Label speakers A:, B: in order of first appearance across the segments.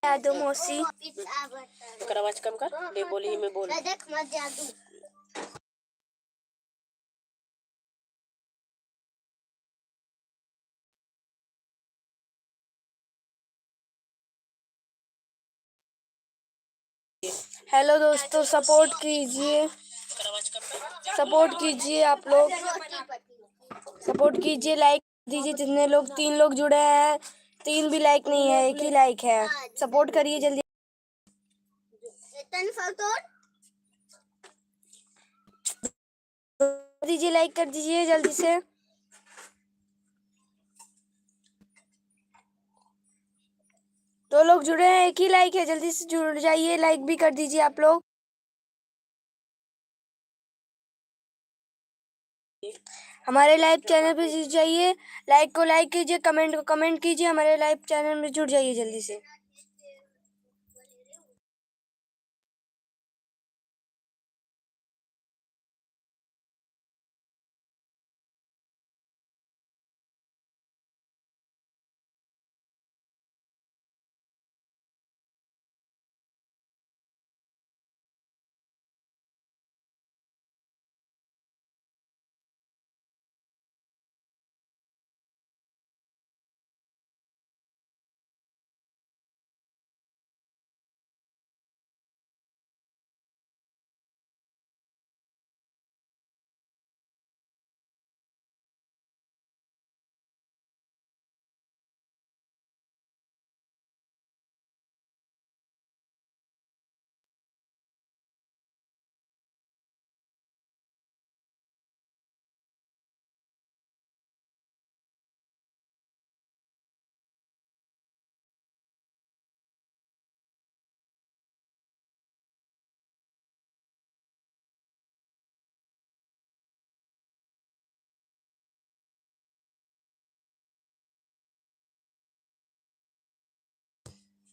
A: यादो मौसी
B: कर आवाज कम कर दे बोली ही मैं बोल।
A: हेलो दोस्तों, सपोर्ट कीजिए आप लोग, सपोर्ट कीजिए, लाइक दीजिए। जितने लोग 3 लोग जुड़े हैं, 3 भी लाइक नहीं है, 1 ही लाइक है। सपोर्ट करिए जल्दी दीजिए, लाइक कर दीजिए जल्दी से। दो लोग जुड़े हैं, 1 ही लाइक है, जल्दी से जुड़ जाइए, लाइक भी कर दीजिए आप लोग। हमारे लाइव चैनल पे जुड़ जाइए, लाइक को लाइक कीजिए, कमेंट को कमेंट कीजिए, हमारे लाइव चैनल में जुड़ जाइए जल्दी से।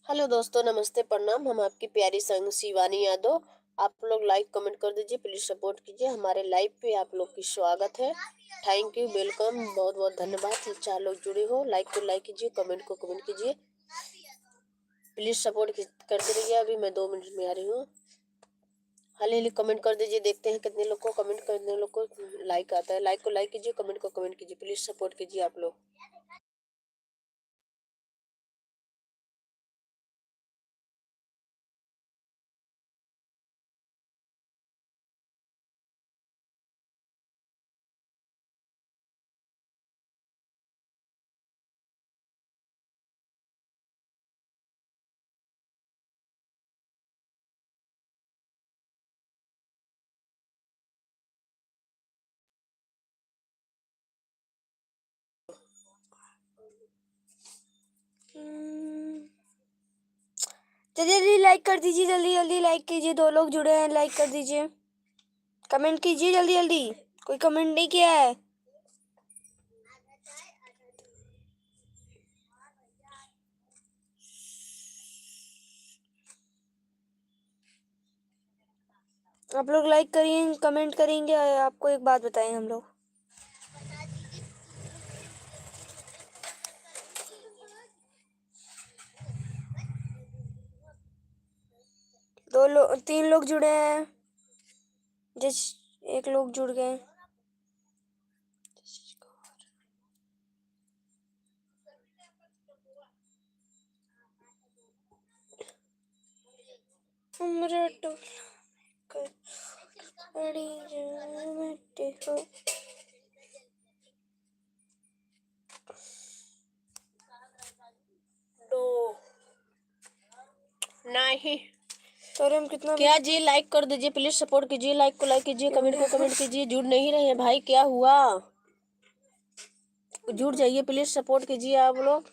B: हेलो दोस्तों, नमस्ते, प्रणाम। हम आपकी प्यारी संग शिवानी यादव। आप लोग लाइक कमेंट कर दीजिए, प्लीज सपोर्ट कीजिए। हमारे लाइव पे आप लोग की स्वागत है। थैंक यू, वेलकम, बहुत बहुत धन्यवाद। 4 लोग जुड़े हो, लाइक को लाइक कीजिए, कमेंट को कमेंट कीजिए, प्लीज सपोर्ट करते रहिए। अभी मैं 2 मिनट में आ रही हूँ। हाल कमेंट कर दीजिए, देखते हैं कितने लोग को कमेंट, कितने लोग को लाइक आता है। लाइक को लाइक कीजिए, कमेंट को कमेंट कीजिए, प्लीज सपोर्ट कीजिए आप लोग।
A: जल्दी जल्दी लाइक कर दीजिए, जल्दी जल्दी लाइक कीजिए। 2 लोग जुड़े हैं, लाइक कर दीजिए, कमेंट कीजिए जल्दी जल्दी। कोई कमेंट नहीं किया है। आप लोग लाइक करिए, कमेंट करेंगे। आपको एक बात बताएं, हम लोग 3 लोग जुड़े हैं, जिस 1 लोग जुड़ गए। हमरा
B: नहीं
A: तो हम कितना
B: क्या जी, लाइक कर दीजिए, प्लीज सपोर्ट कीजिए, लाइक को लाइक कीजिए, कमेंट को कमेंट कीजिए। जुड़ नहीं रहे हैं भाई, क्या हुआ? जुड़ जाइए, प्लीज सपोर्ट कीजिए आप लोग।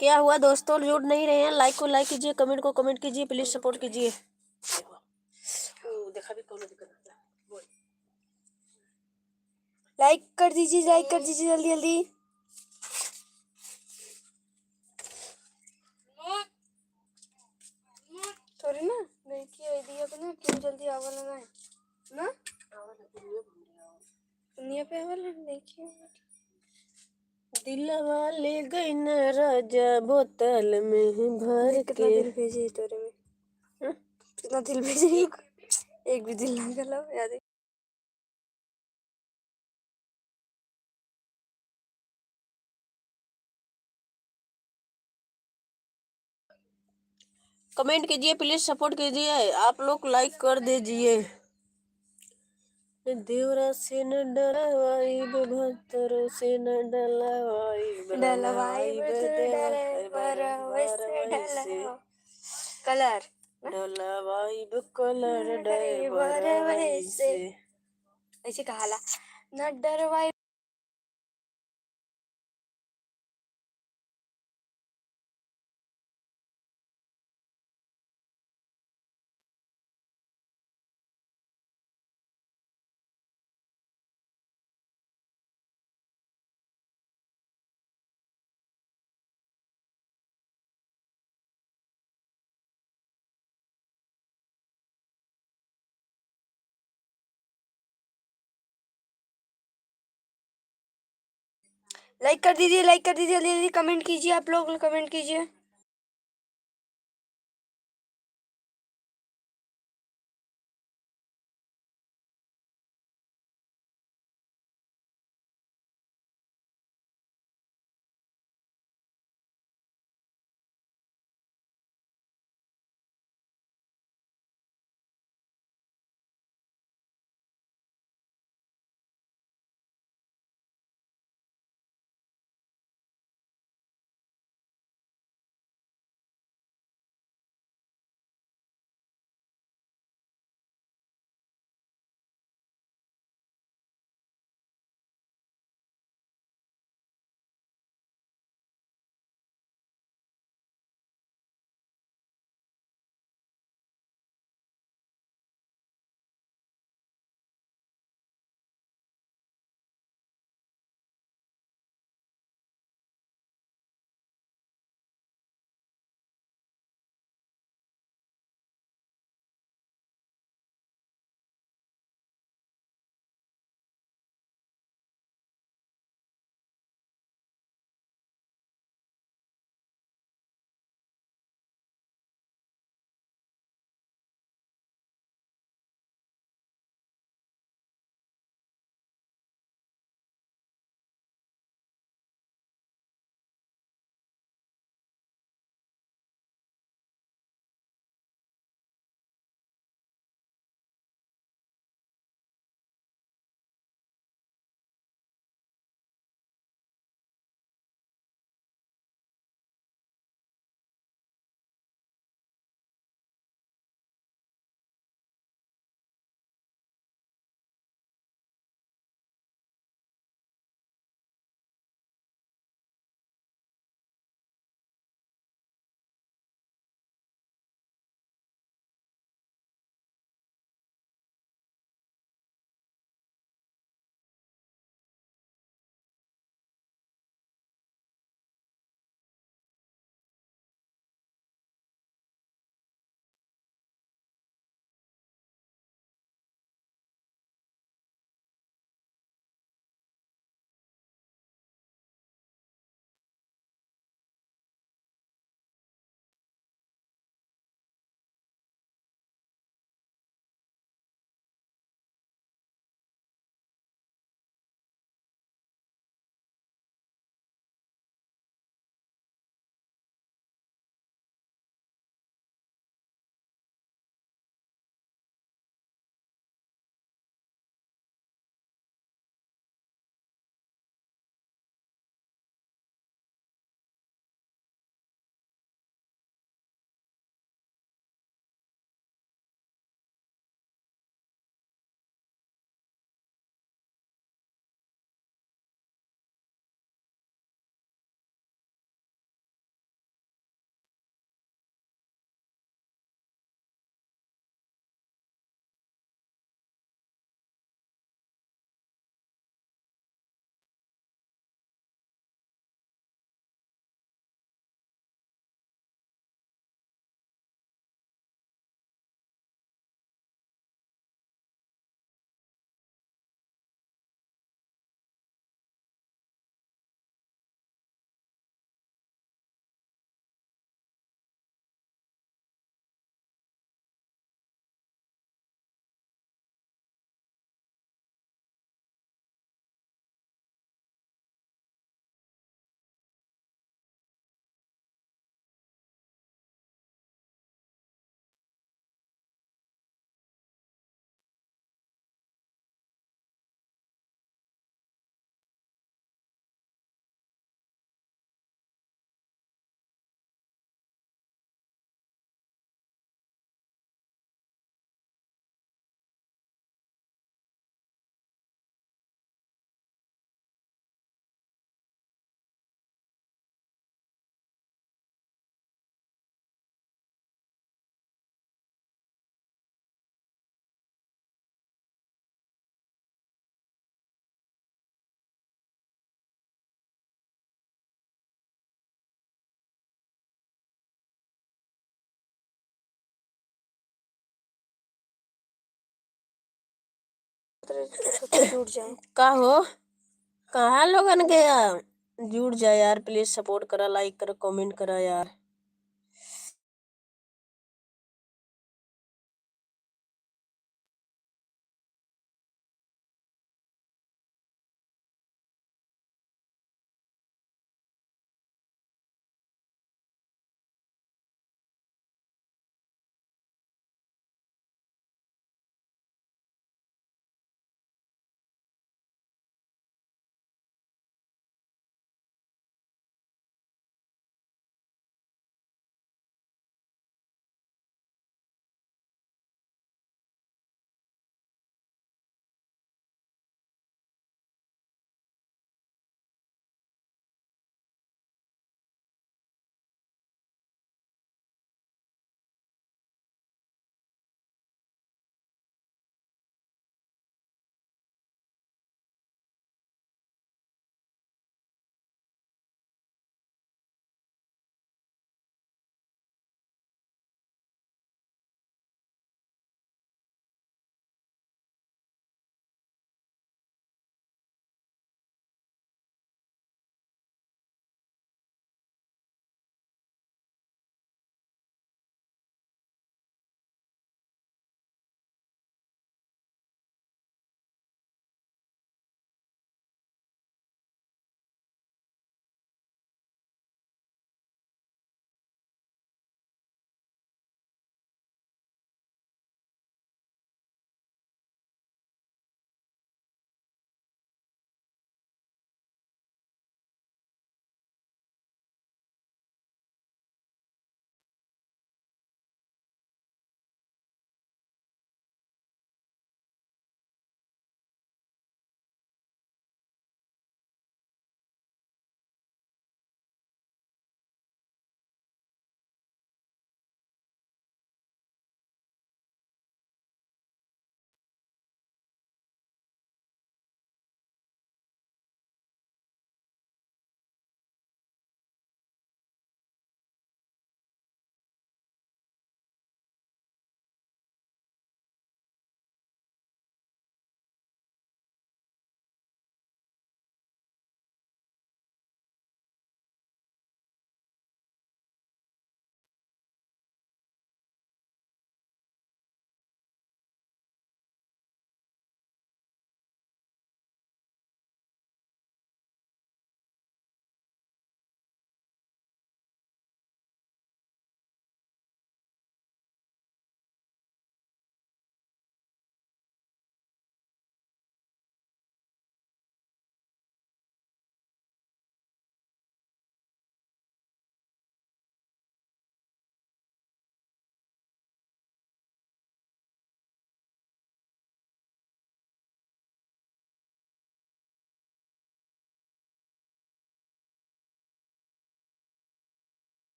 B: क्या हुआ दोस्तों, जुड़ नहीं रहे हैं? लाइक को लाइक कीजिए, कमेंट को कमेंट कीजिए, प्लीज सपोर्ट कीजिए। देखा भी कौन दिक्कत है?
A: लाइक कर दीजिए, लाइक कर दीजिए जल्दी जल्दी। सॉरी ना, देखिए दिया को ना क्यों जल्दी आवाज लगा है ना, दुनिया पे आवाज देखिए।
B: दिलवा ले गई न राजा बोतल में भर
A: कितना
B: के।
A: दिल भेजे है तोरे में,
B: हं?
A: कितना दिल भेजे है? एक भी दिल ना गला याद है।
B: कमेंट कीजिए प्लीज, सपोर्ट कीजिए, आप लोग लाइक कर दीजिए। देवरा से न डलवाई भतर से न डलवाई
A: डलवाई
B: डलवाई
A: बस डरे पर वैसे
B: वैसे
A: डलवा कलर
B: डलवाई कलर
A: ड्राइवर वैसे,
B: वैसे।
A: ऐसे कहाला न डरवाई। लाइक कर दीजिए, लाइक कर दीजिए, जल्दी जल्दी कमेंट कीजिए, आप लोग कमेंट कीजिए। जुड़ जाए।
B: का हो कहाँ लोगन गया जुड़ जाए यार, प्लीज सपोर्ट करा, लाइक करा, कमेंट करा यार।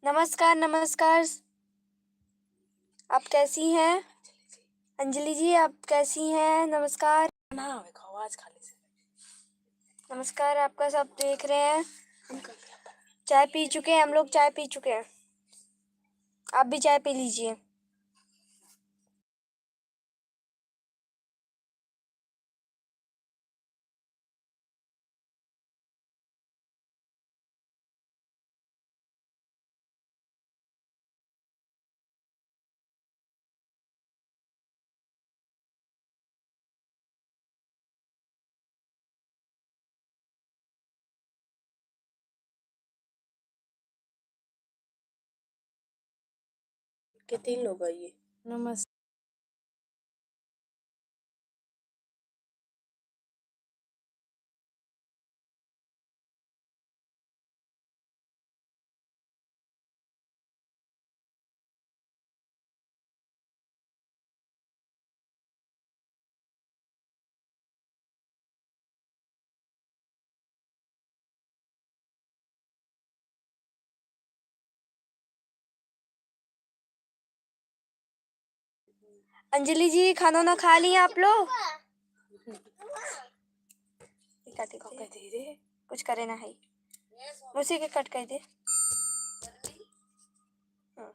A: नमस्कार नमस्कार। आप कैसी हैं अंजलि जी? आप कैसी हैं? नमस्कार। नमस्कार। आपका सब देख रहे हैं। चाय पी चुके हैं हम लोग, चाय पी चुके हैं। आप भी चाय पी लीजिए।
B: के 3 लोग आइए।
A: नमस्कार। अंजलि जी खाना ना खा ली आप लोग? कुछ करे ना है उसी के कट कर दे। हाँ।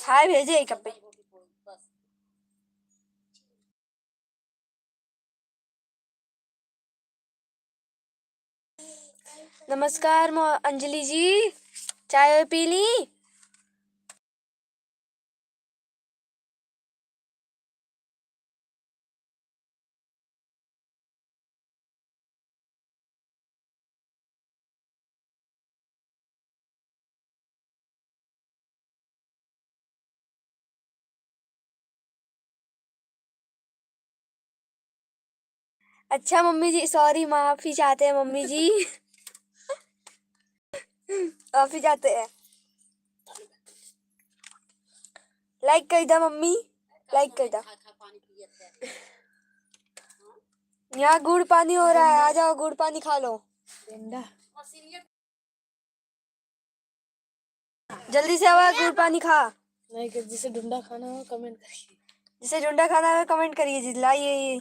A: हाय भेजे एक कप पे। नमस्कार अंजलि जी, चाय पी ली? अच्छा मम्मी जी, सॉरी, माफी चाहते हैं मम्मी जी। माफी चाहते हैं। लाइक कर दो मम्मी, लाइक कर दो। यहाँ गुड़ पानी हो रहा है, आ जाओ गुड़ पानी खा लो। जल्दी से आवा, गुड़ पानी खा।
B: नहीं, जिसे डुंडा खाना हो कमेंट करिए।
A: जिसे डुंडा खाना है कमेंट करिए, जिलाइए।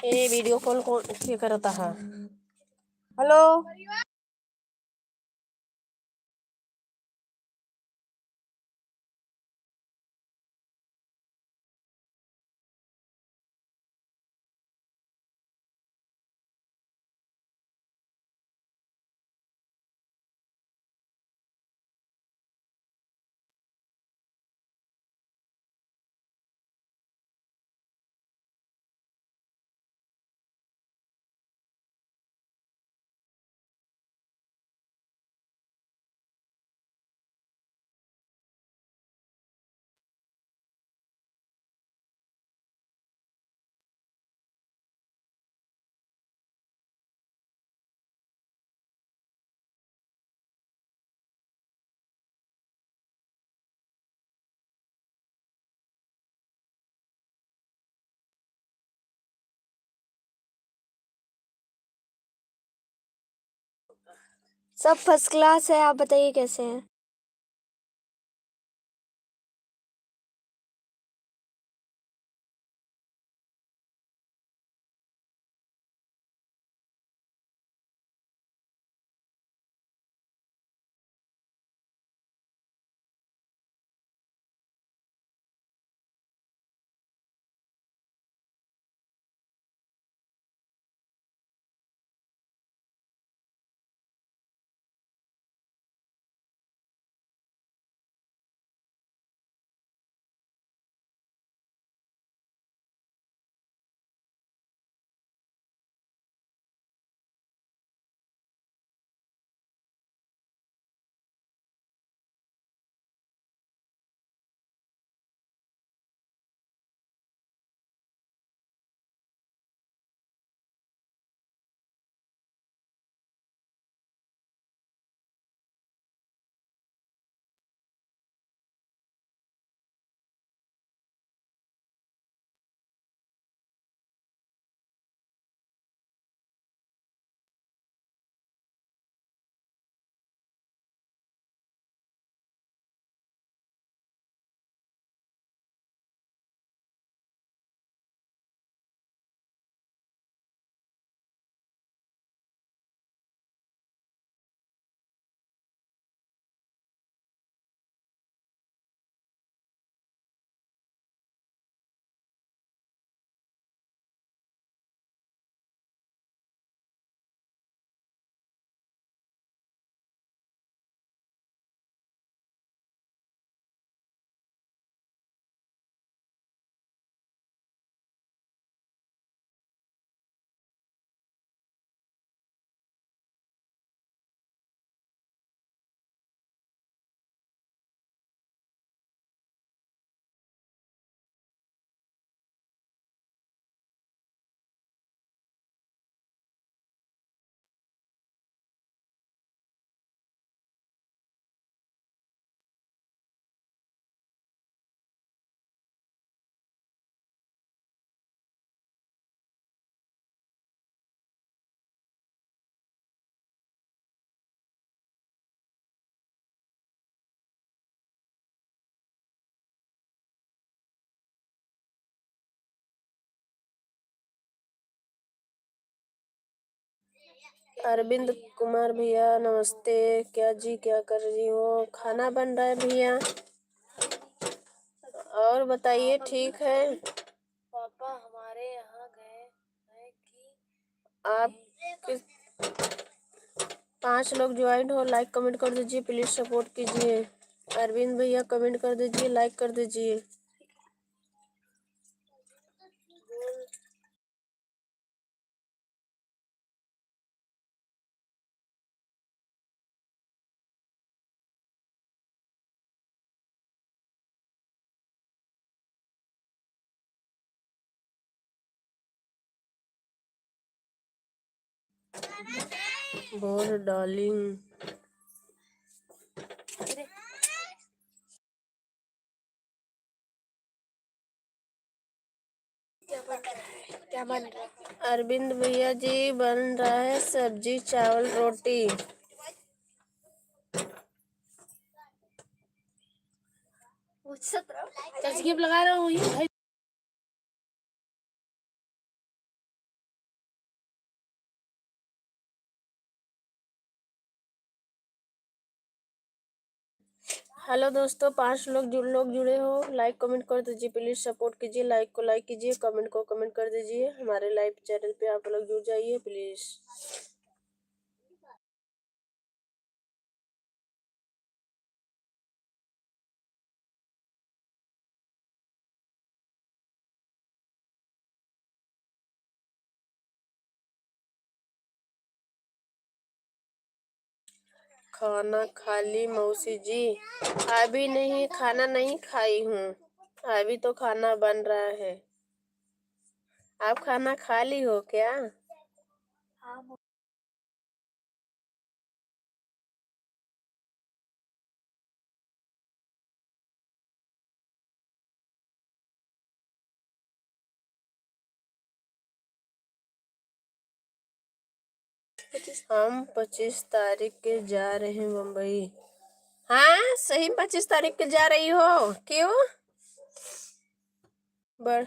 B: ये वीडियो कॉल कौन ये करता है?
A: हेलो। सब फर्स्ट क्लास है, आप बताइए कैसे हैं?
B: अरविंद कुमार भैया नमस्ते। क्या जी, क्या कर रही हो? खाना बन रहा है भैया। और बताइए, ठीक है?
A: पापा हमारे यहाँ गए हैं कि
B: आप किस 5 लोग ज्वाइन हो, लाइक कमेंट कर दीजिए, प्लीज सपोर्ट कीजिए। अरविंद भैया कमेंट कर दीजिए, लाइक कर दीजिए। बोल डार्लिंग।
A: क्या बन रहा है?
B: अरविंद भैया जी बन रहा है सब्जी चावल रोटी।
A: तस्कीप लगा रहा हूँ ये भाई।
B: हेलो दोस्तों, 5 लोग जुड़े हो, लाइक कमेंट कर दीजिए, प्लीज सपोर्ट कीजिए। लाइक को लाइक कीजिए, कमेंट को कमेंट कर दीजिए। हमारे लाइव चैनल पे आप लोग जुड़ जाइए प्लीज। खाना खा ली मौसी जी? अभी नहीं, खाना नहीं खाई हूँ, अभी तो खाना बन रहा है। आप खाना खा ली हो क्या?
A: हाँ।
B: हम 25 तारीख के जा रहे हैं मुंबई। हाँ सही, 25 तारीख के जा रही हो? क्यों? बड़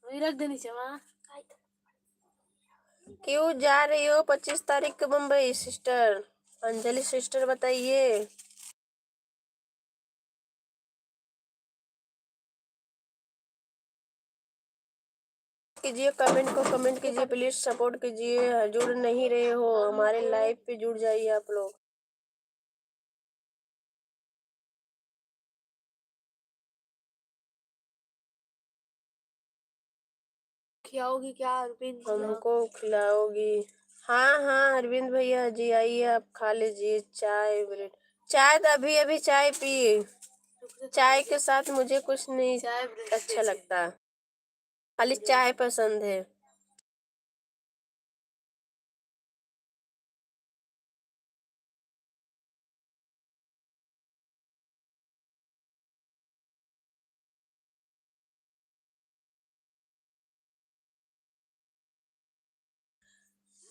A: रख देनी चाहिए वहाँ।
B: क्यों जा रही हो 25 तारीख को मुंबई सिस्टर? अंजलि सिस्टर बताइए। कीजिए, कमेंट को कमेंट कीजिए, प्लीज सपोर्ट कीजिए। जुड़ नहीं रहे हो हमारे लाइव पे, जुड़ जाइए आप लोग।
A: खिलाओगी क्या अरविंद जी?
B: हमको खिलाओगी? हाँ हाँ अरविंद भैया जी आइए, आप खा लीजिए चाय ब्रेड। चाय तो अभी अभी चाय पी। चाय के साथ मुझे कुछ नहीं अच्छा लगता, खाली चाय पसंद है।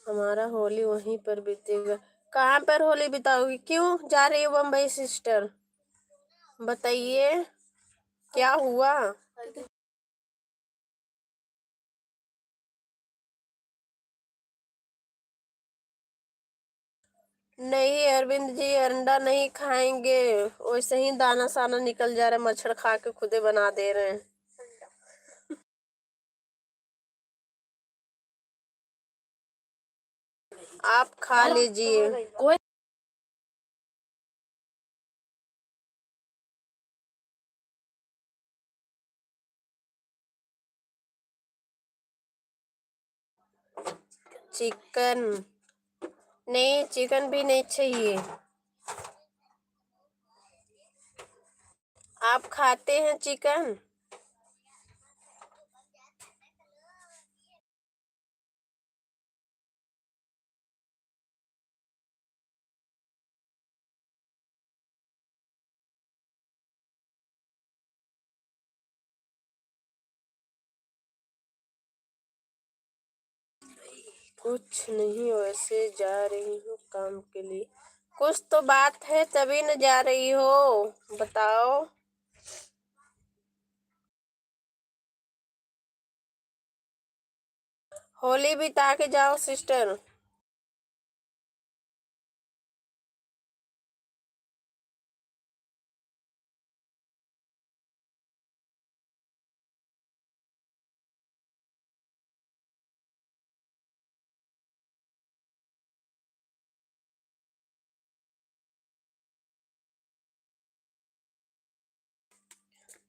B: हमारा होली वहीं पर बीतेगा। कहाँ पर होली बिताओगी? क्यों जा रही हो बम्बई सिस्टर? बताइए क्या हुआ? नहीं अरविंद जी, अंडा नहीं खाएंगे। वैसे ही दाना साना निकल जा रहा है, मच्छर खा के खुदे बना दे रहे हैं। आप खा लीजिए।
A: कोई
B: चिकन नहीं, चिकन भी नहीं चाहिए। आप खाते हैं चिकन? कुछ नहीं, वैसे जा रही हूँ काम के लिए। कुछ तो बात है तभी न जा रही हो, बताओ। होली बिता के जाओ सिस्टर।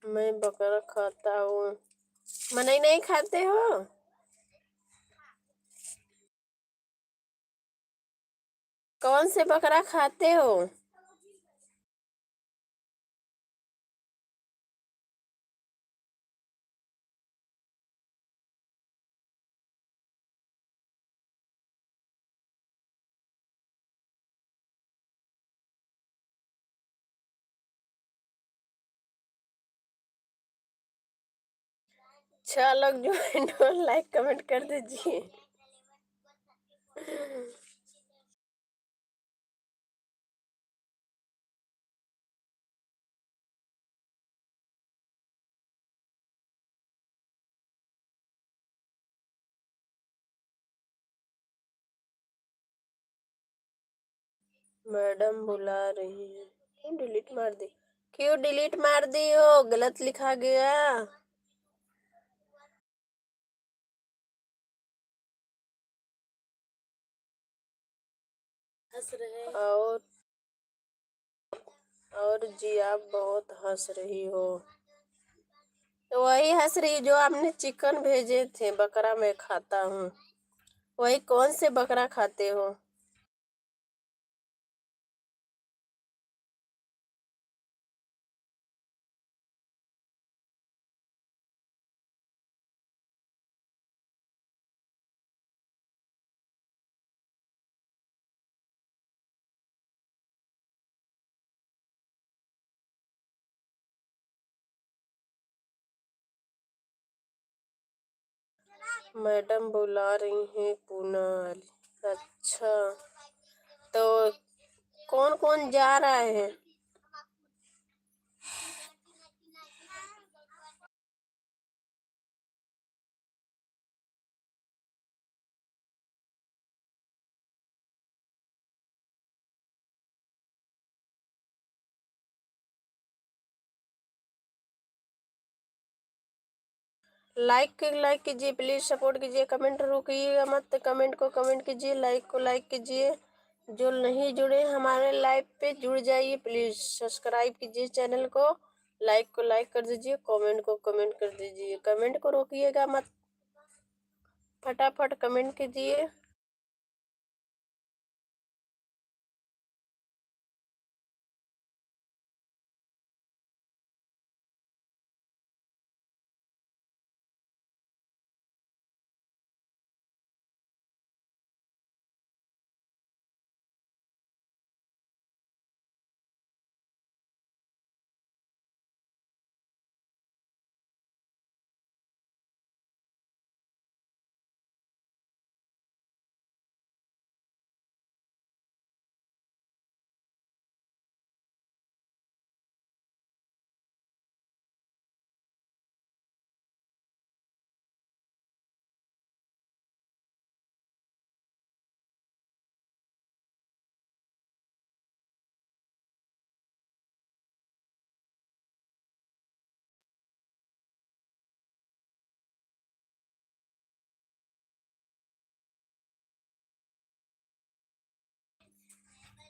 B: मैं बकरा खाता हूँ। मनई नहीं खाते हो? कौन से बकरा खाते हो? छह लोग ज्वाइन हो, लाइक कमेंट कर दीजिए। मैडम बुला रही है। क्यों डिलीट मार दी? क्यों डिलीट मार दी हो? गलत लिखा गया। हंस रहे और जी आप बहुत हंस रही हो। तो वही हंस रही जो आपने चिकन भेजे थे। बकरा मैं खाता हूँ। वही कौन से बकरा खाते हो? मैडम बुला रही हैं पूनल। अच्छा, तो कौन कौन जा रहा है? लाइक कीजिए प्लीज, सपोर्ट कीजिए। कमेंट रोकिएगा मत, कमेंट को कमेंट कीजिए, लाइक को लाइक कीजिए। जो नहीं जुड़े हमारे लाइव पे जुड़ जाइए प्लीज। सब्सक्राइब कीजिए चैनल को, लाइक को लाइक कर दीजिए, कमेंट को कमेंट कर दीजिए। कमेंट को रोकिएगा मत, फटाफट कमेंट कीजिए।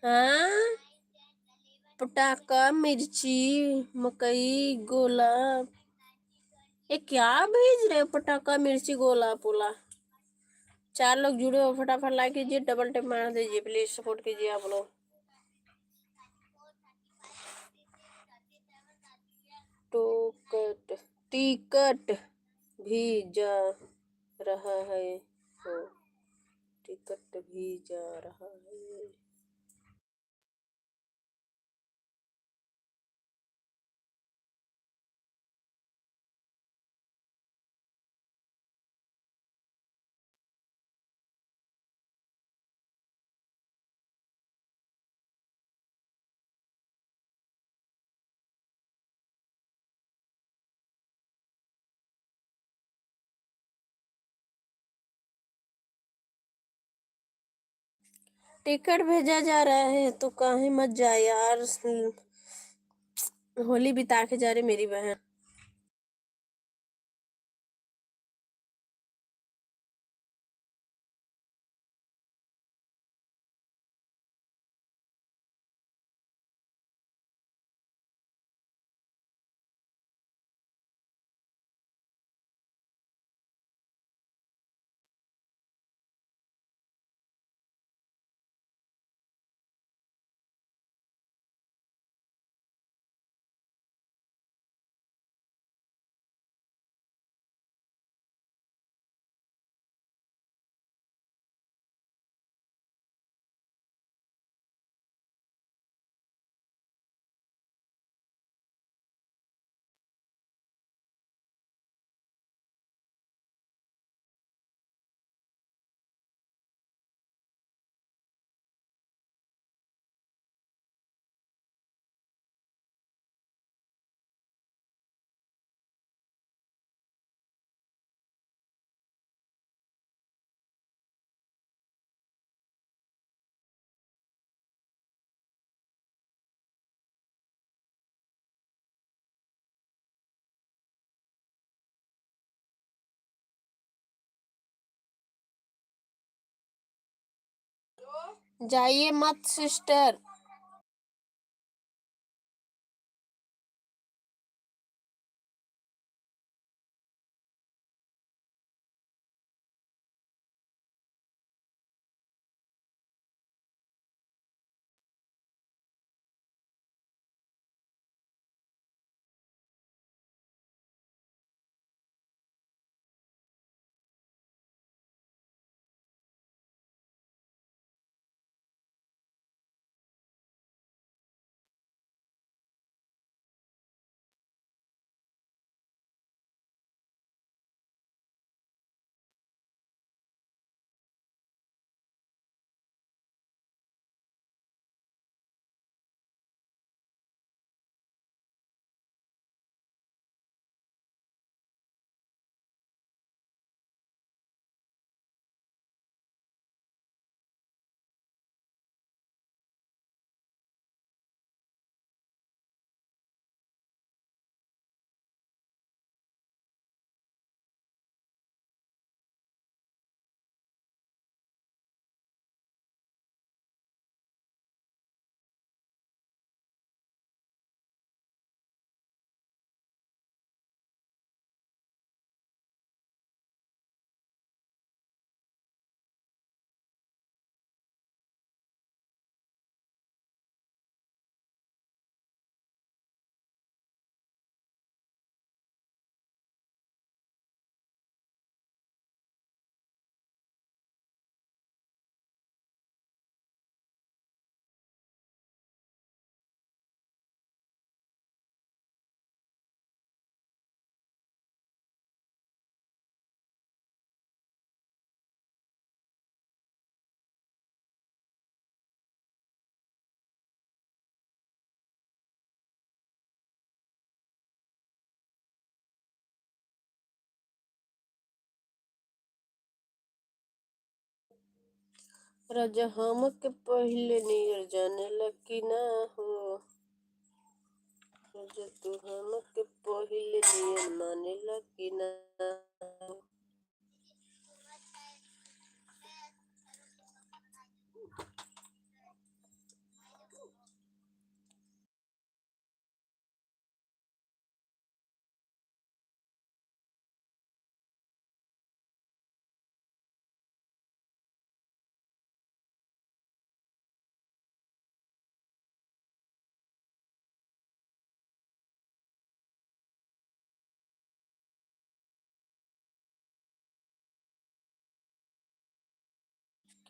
B: हाँ, पटाखा, मिर्ची, मकई, गोला, ये क्या भेज रहे हो? पटाखा, मिर्ची, गोला पोला। 4 लोग जुड़े हो, फटाफट लाइक कीजिए, डबल टिक मार दीजिए प्लीज, सपोर्ट कीजिए आप लोग। टिकट भी जा रहा है हो, टिकट भी जा रहा है। टिकट भेजा जा रहा है तो कहीं मत जा यार, होली बिता के जा रही मेरी बहन। जाइए मत सिस्टर। राजा हम के पहले नियर जाने लगी ना हो, राजा तू हम के पहले नियर माने लगी ना हो।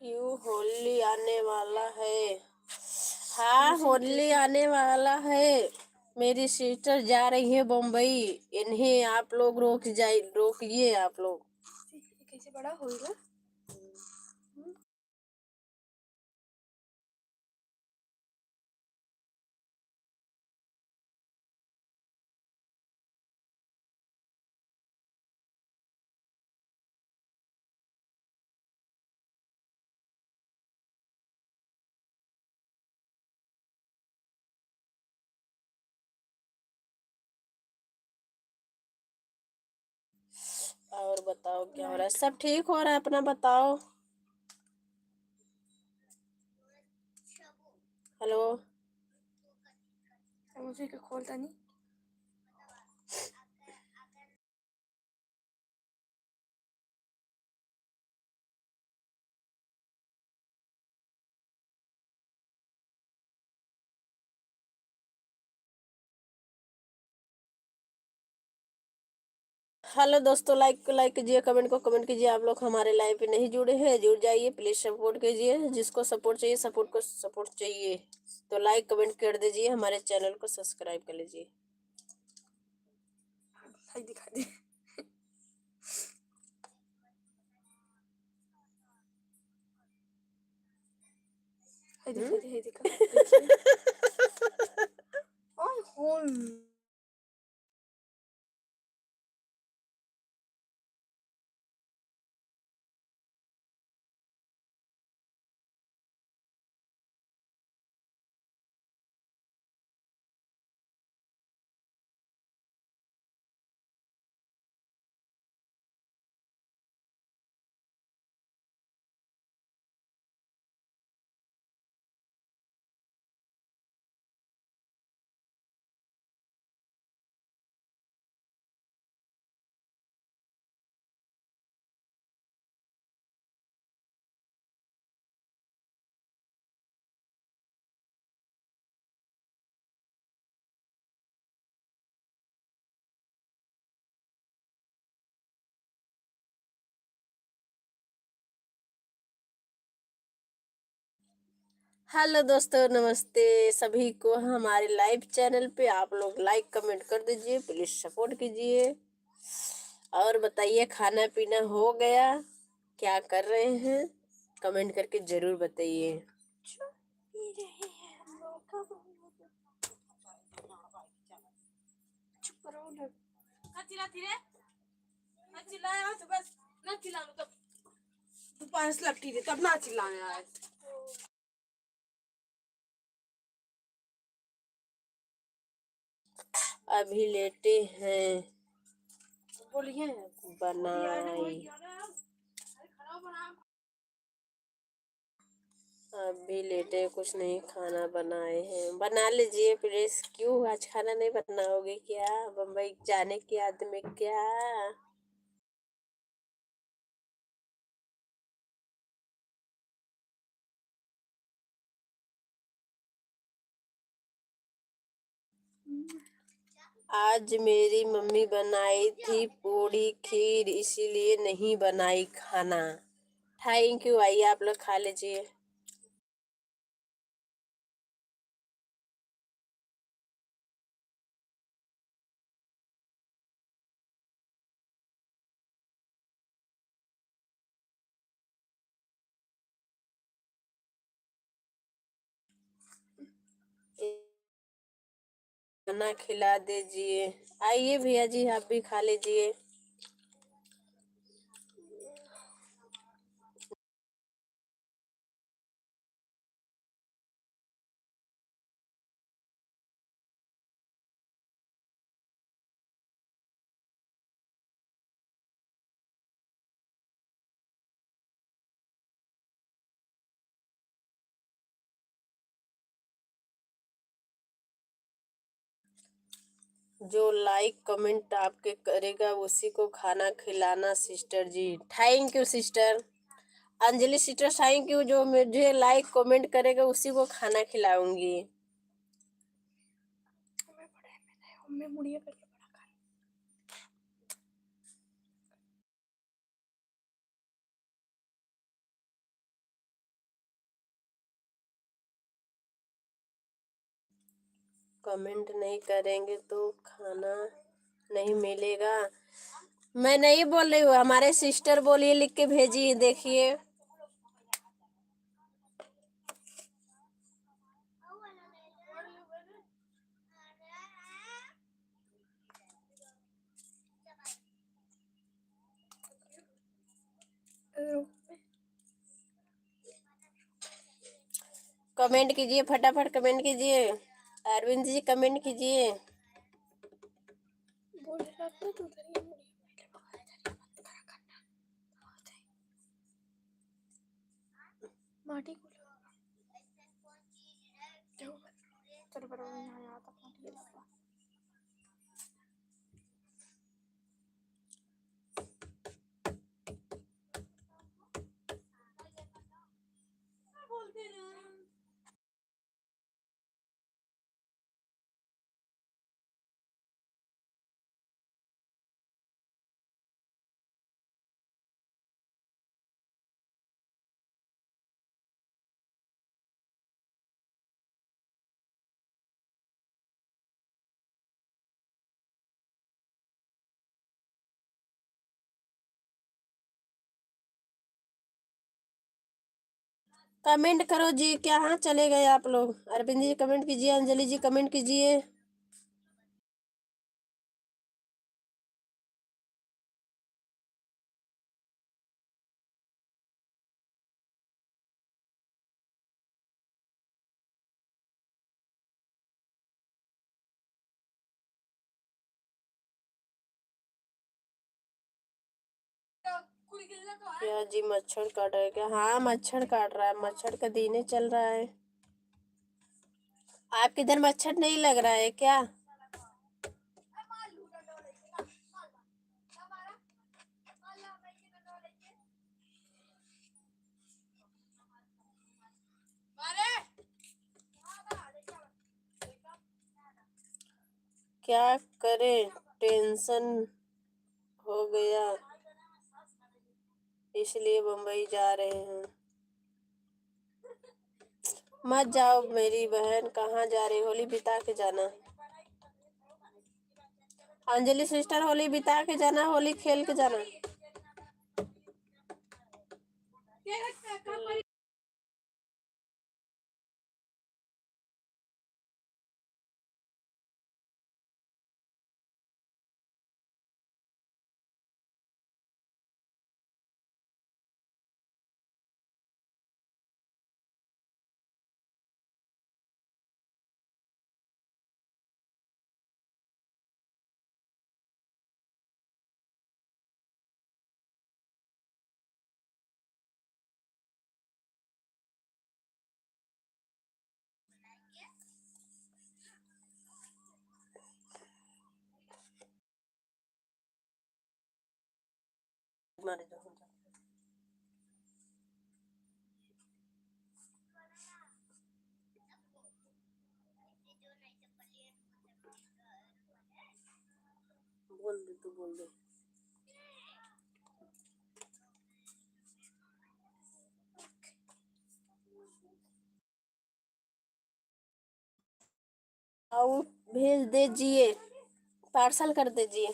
B: क्यों होली आने वाला है? हाँ होली आने वाला है। मेरी सिस्टर जा रही है बम्बई, इन्हें आप लोग रोकिए आप लोग। कैसे बड़ा होगा? और बताओ क्या हो रहा है? सब ठीक हो रहा है, अपना बताओ। हेलो।
A: मुझे क्या खोलता नहीं।
B: हेलो दोस्तों, लाइक को लाइक कीजिए, कमेंट को कमेंट कीजिए। आप लोग हमारे लाइव पे नहीं जुड़े हैं, जुड़ जाइए, प्लीज सपोर्ट कीजिए। जिसको सपोर्ट चाहिए, सपोर्ट को सपोर्ट चाहिए तो लाइक कमेंट कर दीजिए, हमारे चैनल को सब्सक्राइब कर लीजिए।
A: हाय दिखा दे। हाय दिखा दे, हाय दिखा देखिए। ओए होम।
B: हेलो दोस्तों, नमस्ते सभी को हमारे लाइव चैनल पे। आप लोग लाइक कमेंट कर दीजिए, प्लीज सपोर्ट कीजिए। और बताइए, खाना पीना हो गया? क्या कर रहे हैं? कमेंट करके जरूर बताइए।
A: पी रहे हैं हम लोग। कब चुप रहो ना। ना चिल्लाती रे। ना चिल्लाया तो बस। ना चिल्लानो तब। तू पांच लगती रे तब ना चिल्लाया है।
B: अभी लेटे हैं।
A: बोलिए।
B: बनाई। अभी लेटे, कुछ नहीं, खाना बनाए हैं। बना लीजिए प्लीज। क्यों आज खाना नहीं बनाओगे क्या? बम्बई जाने की आदमी क्या? आज मेरी मम्मी बनाई थी पूड़ी खीर, इसीलिए नहीं बनाई खाना। Thank you. आइए आप लोग खा लीजिए। खाना खिला दीजिए। आइए भैया जी, आप भी खा लीजिए। जो लाइक कमेंट आपके करेगा उसी को खाना खिलाना sister ji. Thank you sister Anjali sister, thank you. जो मुझे लाइक कमेंट करेगा उसी को खाना खिलाऊंगी।
A: मैं मुड़िया करके बड़ा खा।
B: कमेंट नहीं करेंगे तो खाना नहीं मिलेगा। मैं नहीं बोल रही हूँ, हमारे सिस्टर बोलिए, लिख के भेजिए, देखिए। कमेंट कीजिए, फटाफट कमेंट कीजिए। अरविंद जी कमेंट कीजिए।
A: बोल रहा था तो उधर ही मुड़िया पहले पकड़। माटी को चलो पर यहाँ यहाँ तक माटी के लगा।
B: कमेंट करो जी, कहाँ चले गए आप लोग? अरविंद जी कमेंट कीजिए, अंजलि जी कमेंट कीजिए। क्या जी मच्छर काट रहा है क्या? हाँ मच्छर काट रहा है, मच्छर का दिन ही चल रहा है। आपके इधर मच्छर नहीं लग रहा है क्या? क्या करें, टेंशन हो गया इसलिए बम्बई जा रहे हैं। मत जाओ मेरी बहन, कहाँ जा रही? होली बिता के जाना। अंजलि सिस्टर होली बिता के जाना, होली खेल के जाना। मारे दो। बोल दे, तू बोल दे। आओ भेज दीजिए, पार्सल कर दीजिए।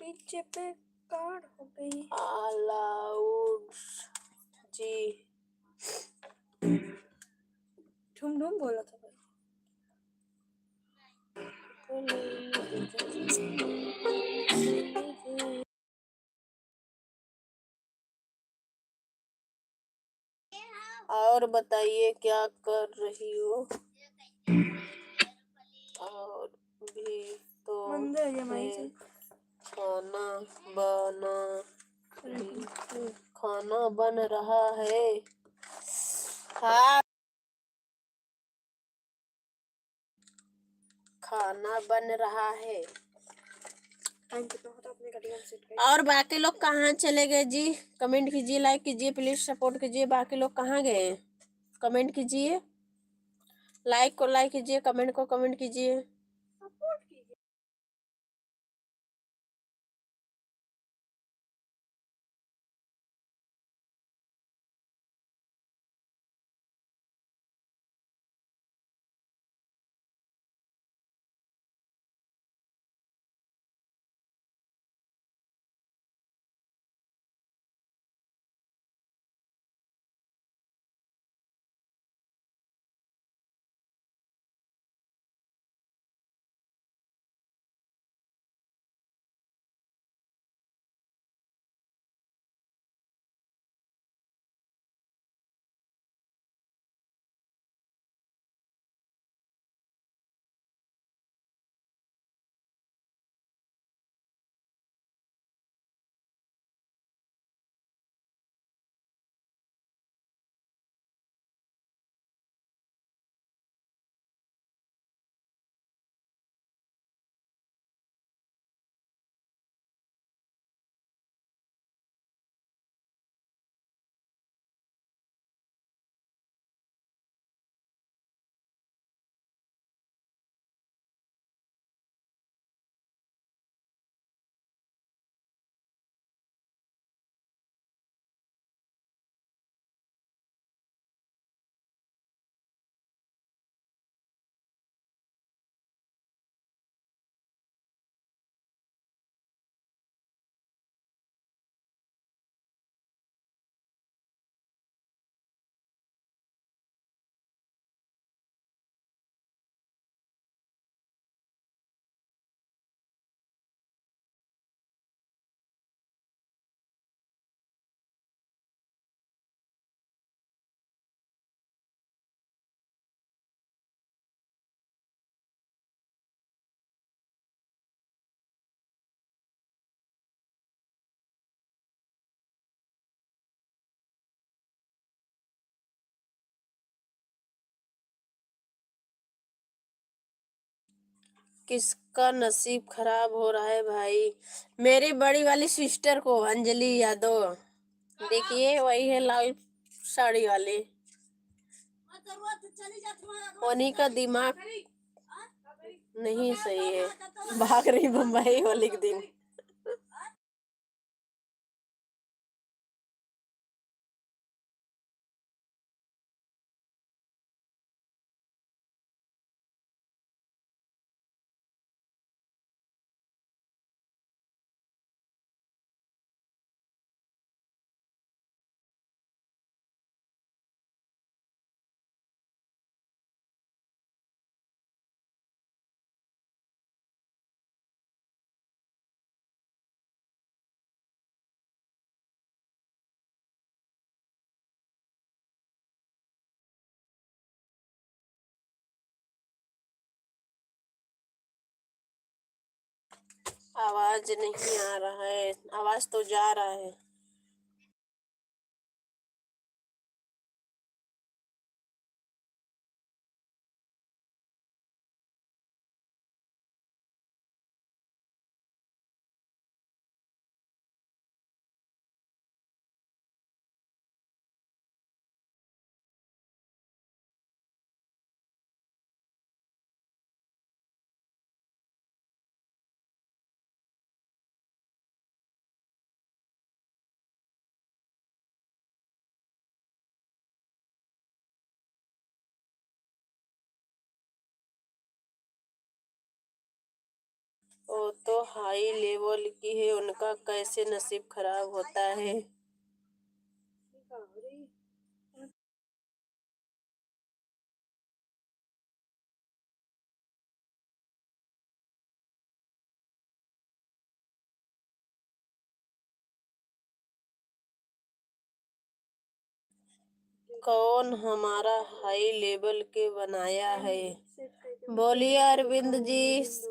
A: पीछे पे कार्ड हो गई।
B: अलाउड जी
A: ठुम ठुम बोला था भाई।
B: और बताइए क्या कर रही हो? और भी तो
A: मंदिर है
B: है,
A: माई से।
B: खाना बना खाना बन रहा है। हाँ खाना बन रहा है। और बाकी लोग कहाँ चले गए जी? कमेंट कीजिए, लाइक कीजिए, प्लीज सपोर्ट कीजिए। बाकी लोग कहाँ गए? कमेंट कीजिए, लाइक को लाइक कीजिए, कमेंट को कमेंट कीजिए। किसका नसीब खराब हो रहा है भाई? मेरी बड़ी वाली सिस्टर को, अंजलि यादव। देखिए वही है लाल साड़ी वाली। उन्हीं का दिमाग नहीं सही है, भाग रही बम्बई होली के दिन। आवाज नहीं आ रहा है, आवाज तो जा रहा है। वो तो हाई लेवल की है, उनका कैसे नसीब खराब होता है? कौन हमारा हाई लेवल के बनाया है? बोलिए अरविंद जी।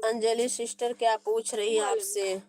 B: अंजलि सिस्टर क्या पूछ रही है आपसे?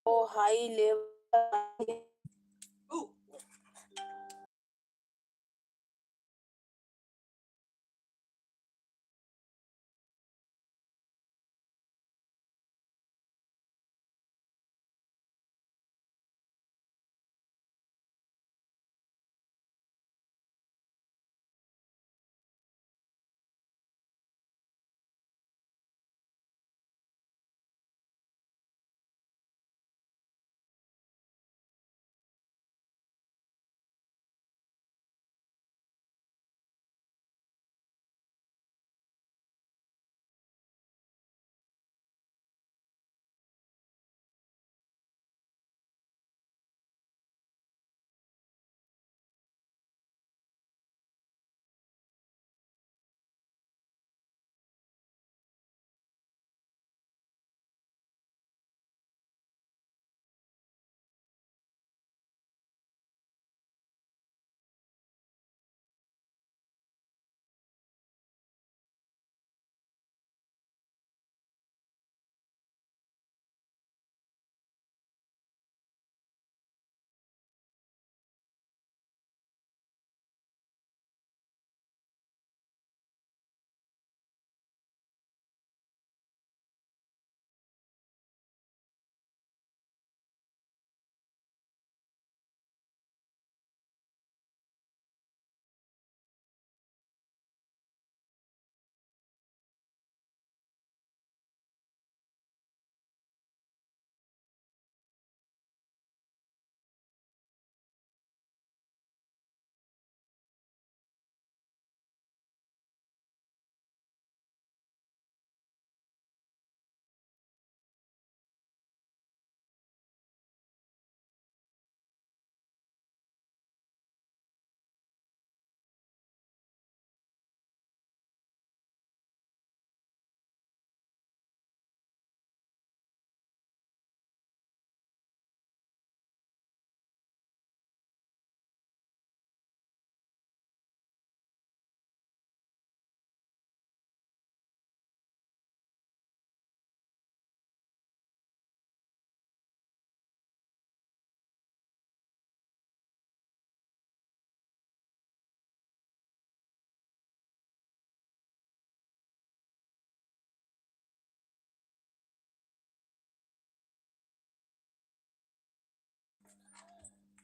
B: वो हाई लेवल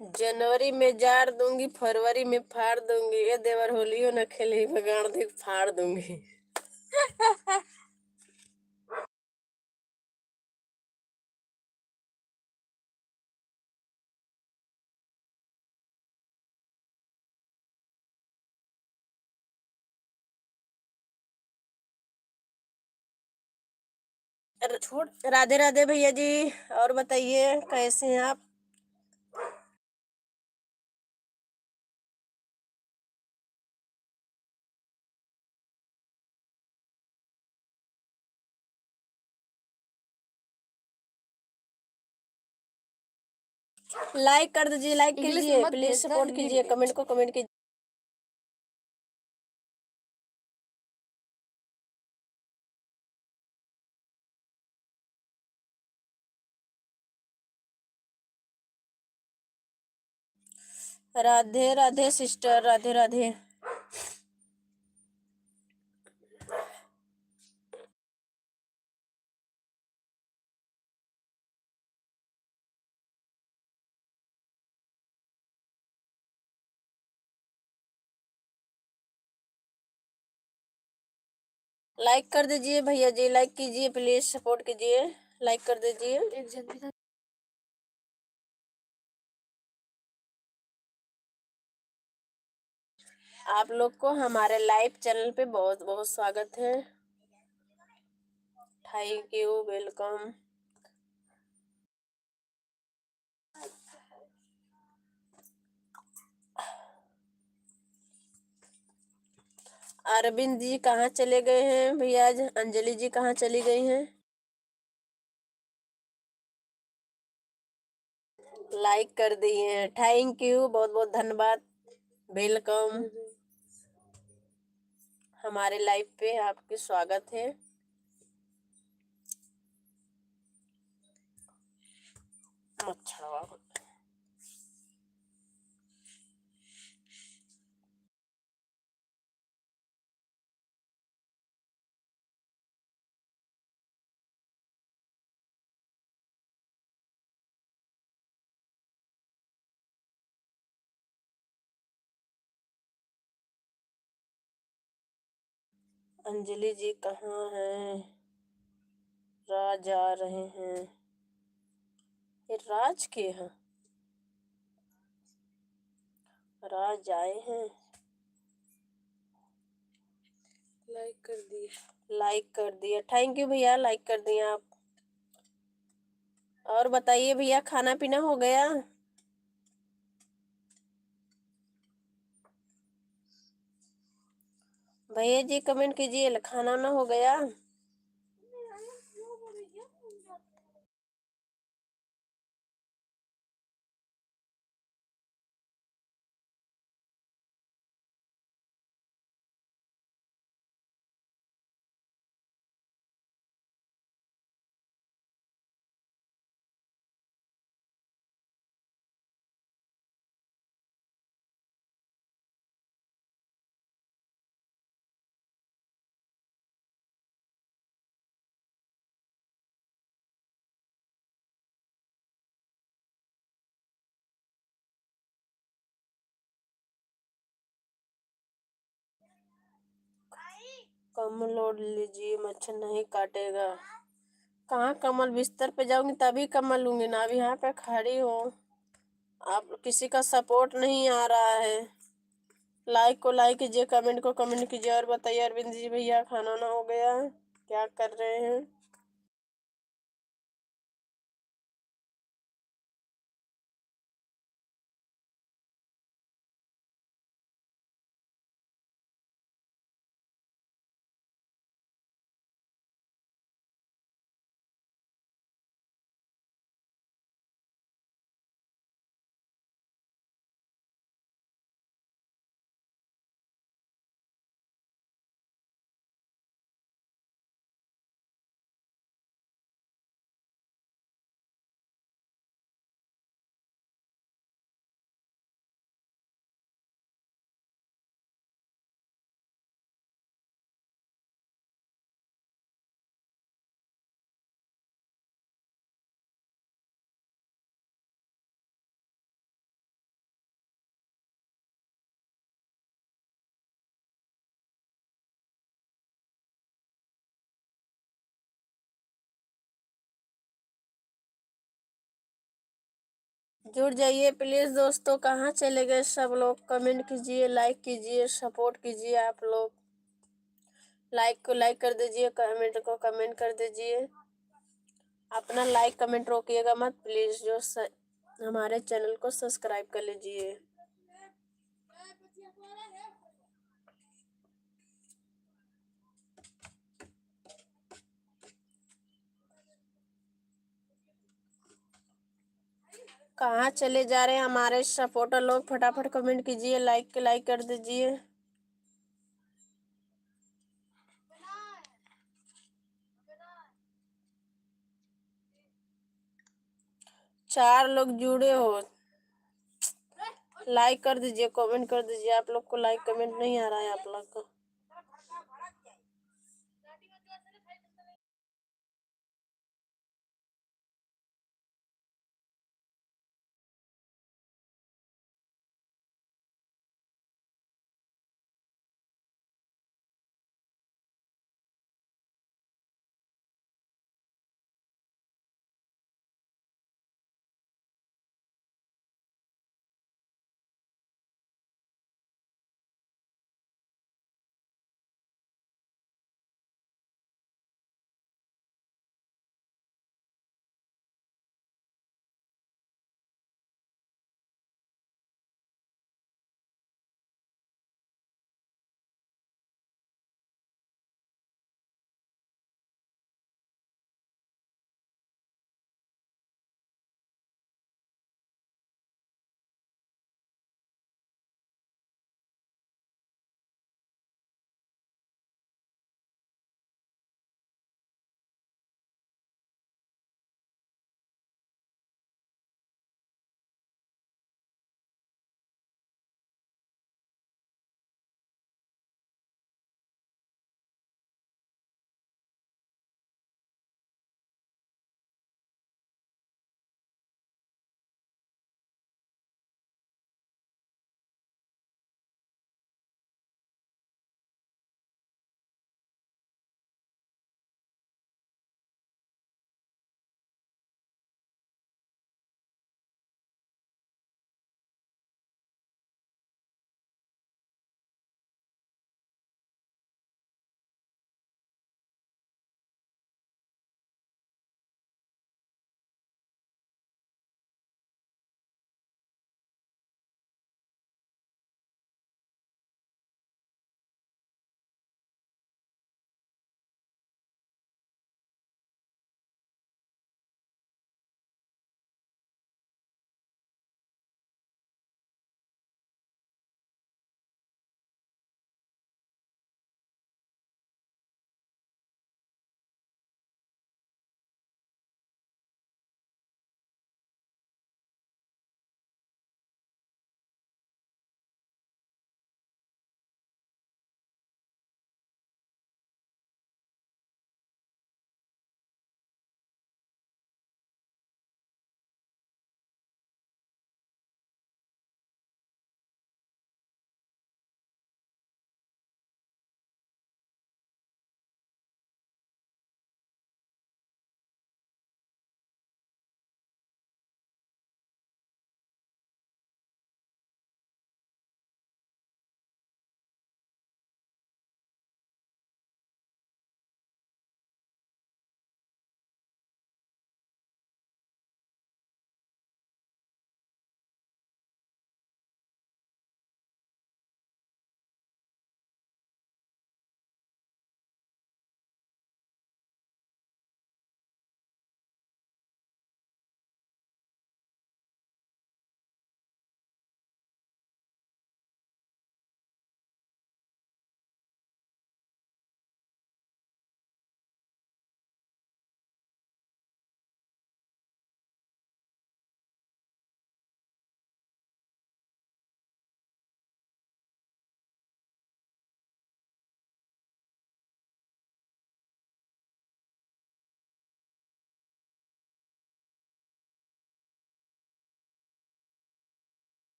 B: जनवरी में जार दूंगी, फरवरी में फाड़ दूंगी, ये देवर होलियो न खेली बगाड़ दी फाड़ दूंगी। छोड़। राधे राधे भैया जी। और बताइए कैसे हैं आप। लाइक कर दीजिए, लाइक
A: इंग्लिश में
B: कीजिए,
A: मत
B: प्लीज
A: भेजना,
B: सपोर्ट
A: हिंदी
B: कीजिए,
A: में।
B: कमेंट को कमेंट कीजिए। राधे राधे सिस्टर, राधे राधे। लाइक कर दीजिए भैया जी, लाइक कीजिए, प्लीज सपोर्ट कीजिए, लाइक कर दीजिए।
A: एक जन भी था।
B: आप लोग को हमारे लाइव चैनल पे बहुत बहुत स्वागत है। Thank you, welcome. Arvind ji कहाँ चले गए हैं भैया, आज अंजलि जी कहाँ चली गई हैं। लाइक कर दिए हैं, थैंक यू, बहुत बहुत धन्यवाद, वेलकम। हमारे लाइव पे आपकी स्वागत है। मच्छर। अंजलि जी कहाँ हैं। राज आ रहे हैं। ये राज के हैं। राज आए हैं।
A: लाइक कर दिए।
B: लाइक कर दिया, थैंक यू भैया, लाइक कर दिए आप। और बताइए भैया, खाना पीना हो गया। भैया जी कमेंट कीजिए, खाना ना हो गया। कम्बल ओढ़ लीजिए, मच्छर नहीं काटेगा। कहाँ कमल, बिस्तर पे जाऊंगी तभी कमल लूंगी ना, अभी यहाँ पे खड़ी हो। आप किसी का सपोर्ट नहीं आ रहा है। लाइक को लाइक कीजिए, कमेंट को कमेंट कीजिए। और बताइए अरविंद जी भैया, खाना ना हो गया, क्या कर रहे हैं। जुड़ जाइए प्लीज दोस्तों। कहाँ चले गए सब लोग? कमेंट कीजिए, लाइक कीजिए, सपोर्ट कीजिए। आप लोग लाइक को लाइक कर दीजिए, कमेंट को कमेंट कर दीजिए। अपना लाइक कमेंट रोकिएगा मत प्लीज। हमारे चैनल को सब्सक्राइब कर लीजिए। कहाँ चले जा रहे हैं हमारे सपोर्टर लोग? फटाफट कमेंट कीजिए, लाइक कर दीजिए। 4 लोग जुड़े हो, लाइक कर दीजिए, कमेंट कर दीजिए। आप लोग को लाइक कमेंट नहीं आ रहा है आप लोग को।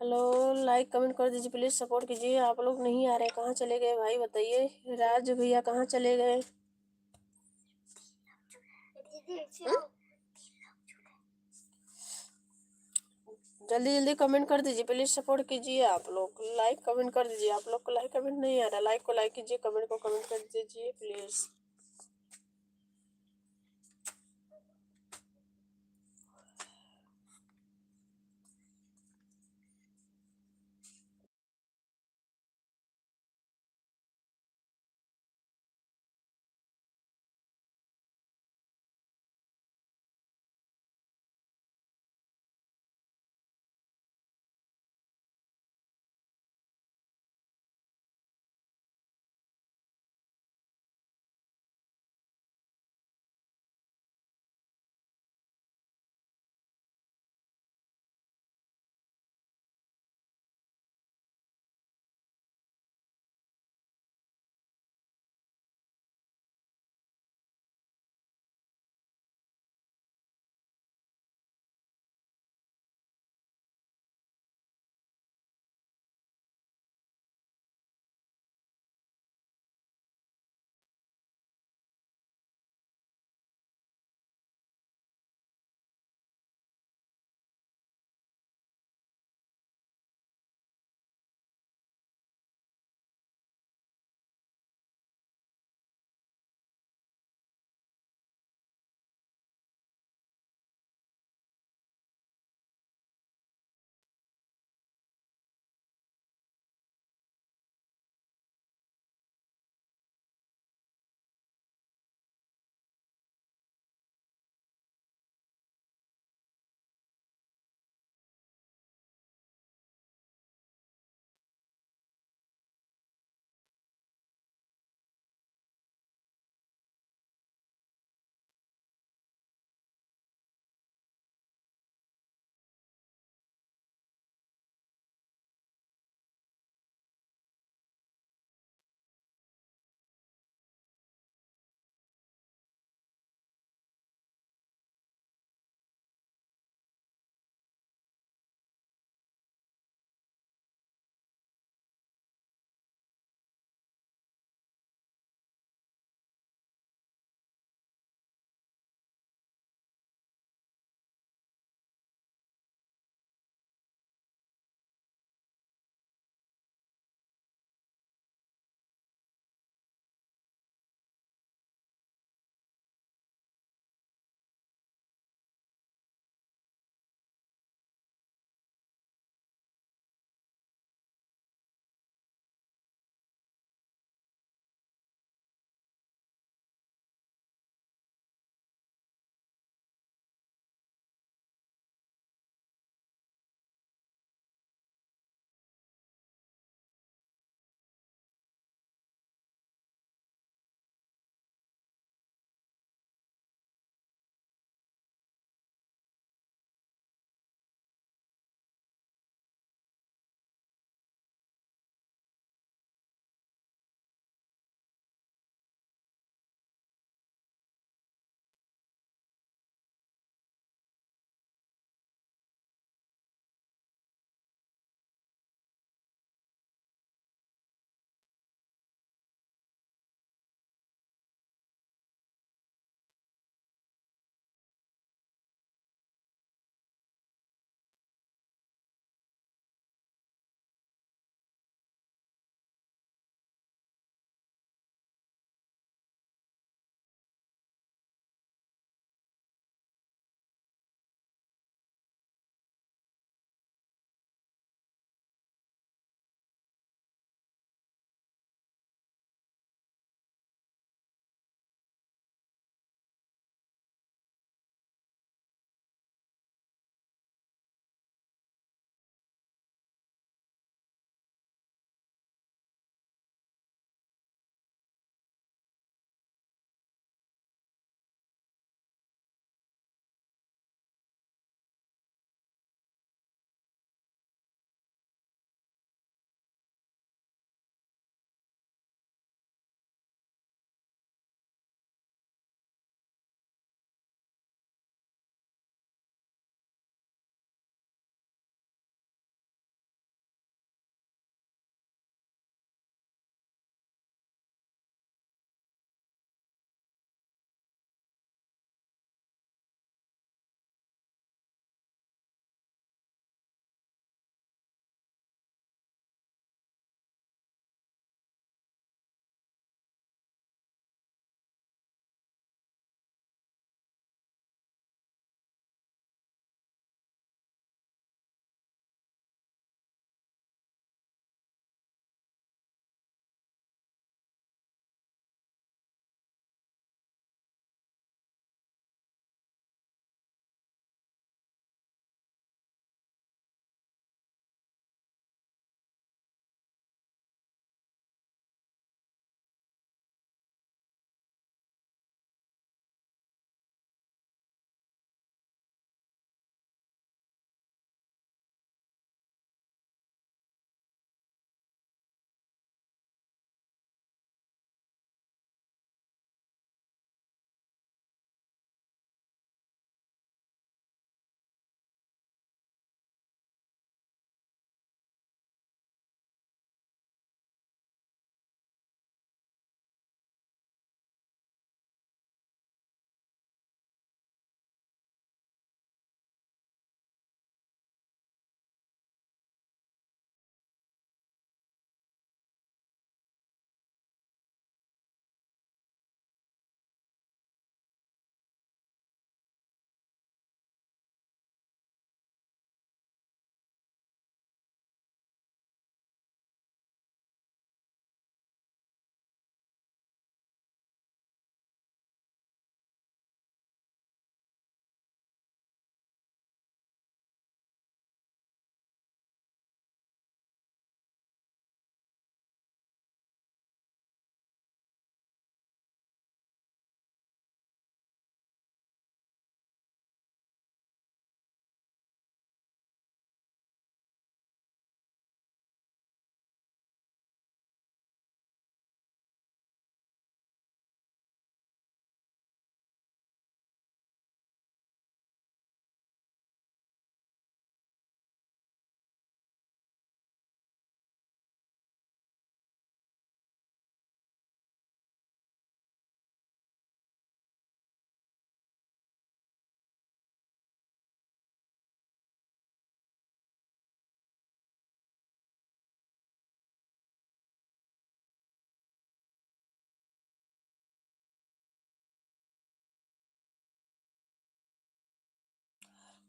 B: हेलो, लाइक कमेंट कर दीजिए, प्लीज सपोर्ट कीजिए। आप लोग नहीं आ रहे, कहाँ चले गए भाई बताइए। राज भैया कहाँ चले गए? जल्दी जल्दी कमेंट कर दीजिए, प्लीज सपोर्ट कीजिए। आप लोग लाइक कमेंट कर दीजिए। आप लोग को लाइक कमेंट नहीं आ रहा, लाइक को लाइक कीजिए, कमेंट को कमेंट कर दीजिए प्लीज।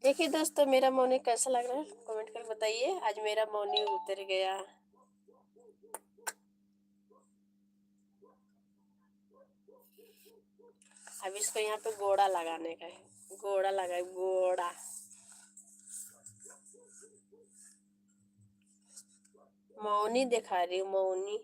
B: देखिए दोस्तों, मेरा मौनी कैसा लग रहा है कमेंट करके बताइए। आज मेरा मौनी उतर गया। अब इसको यहाँ पे घोड़ा लगाने का है। घोड़ा लगाए, घोड़ा। मौनी दिखा रही हूँ, मौनी।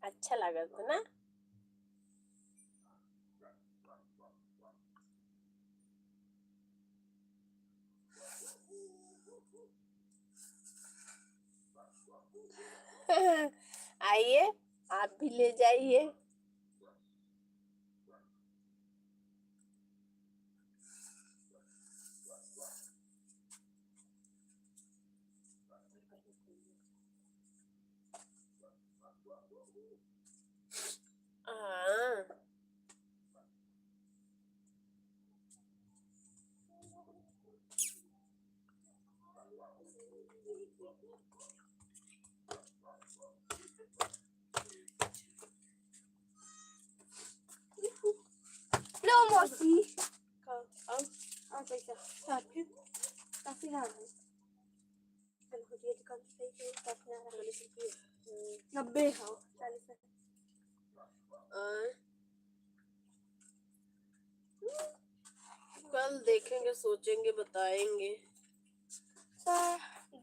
B: अच्छा लगा था ना। आइए, आप भी ले जाइए। हाँ।
A: लो मौसी
B: अब
A: पैसा काफी काफी ना है। चल हो ये दुकान से सही काफी ना रहा 90 हाँ 40
B: कल देखेंगे, सोचेंगे, बताएंगे।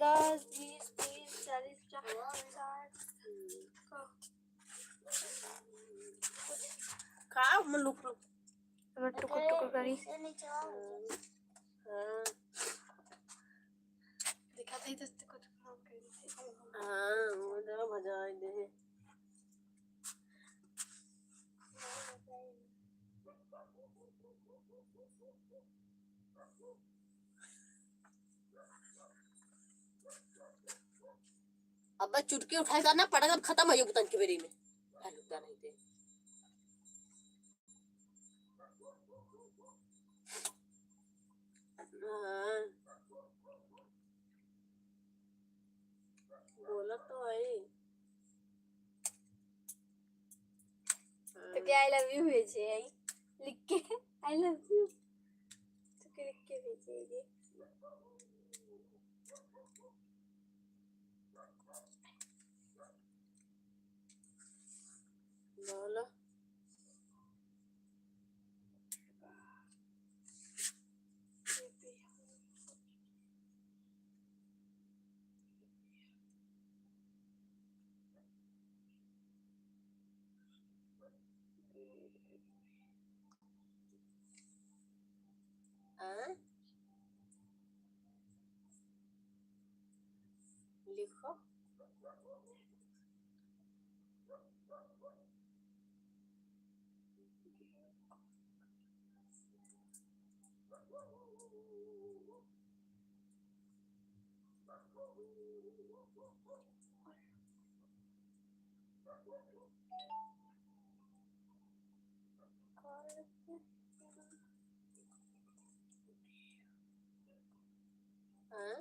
A: 10 20 30 40
B: खा लुक लुक।
A: टुकुर टुकुर करी
B: हाँ
A: देखा था इधर टुकुर टुकुर करी
B: हाँ, वो जरा मजा आई दे। अब बस चुटकी उठाए जाना पड़ेगा, अब खत्म है ये बुतन की बेरी में। रुकता नहीं थे। हाँ, बोला तो है।
A: तो क्या आई लव यू भेजे है लिख के आई लव यू तो क्या लिख के भेजेगी
B: बोला हाँ? लिखो। हाँ?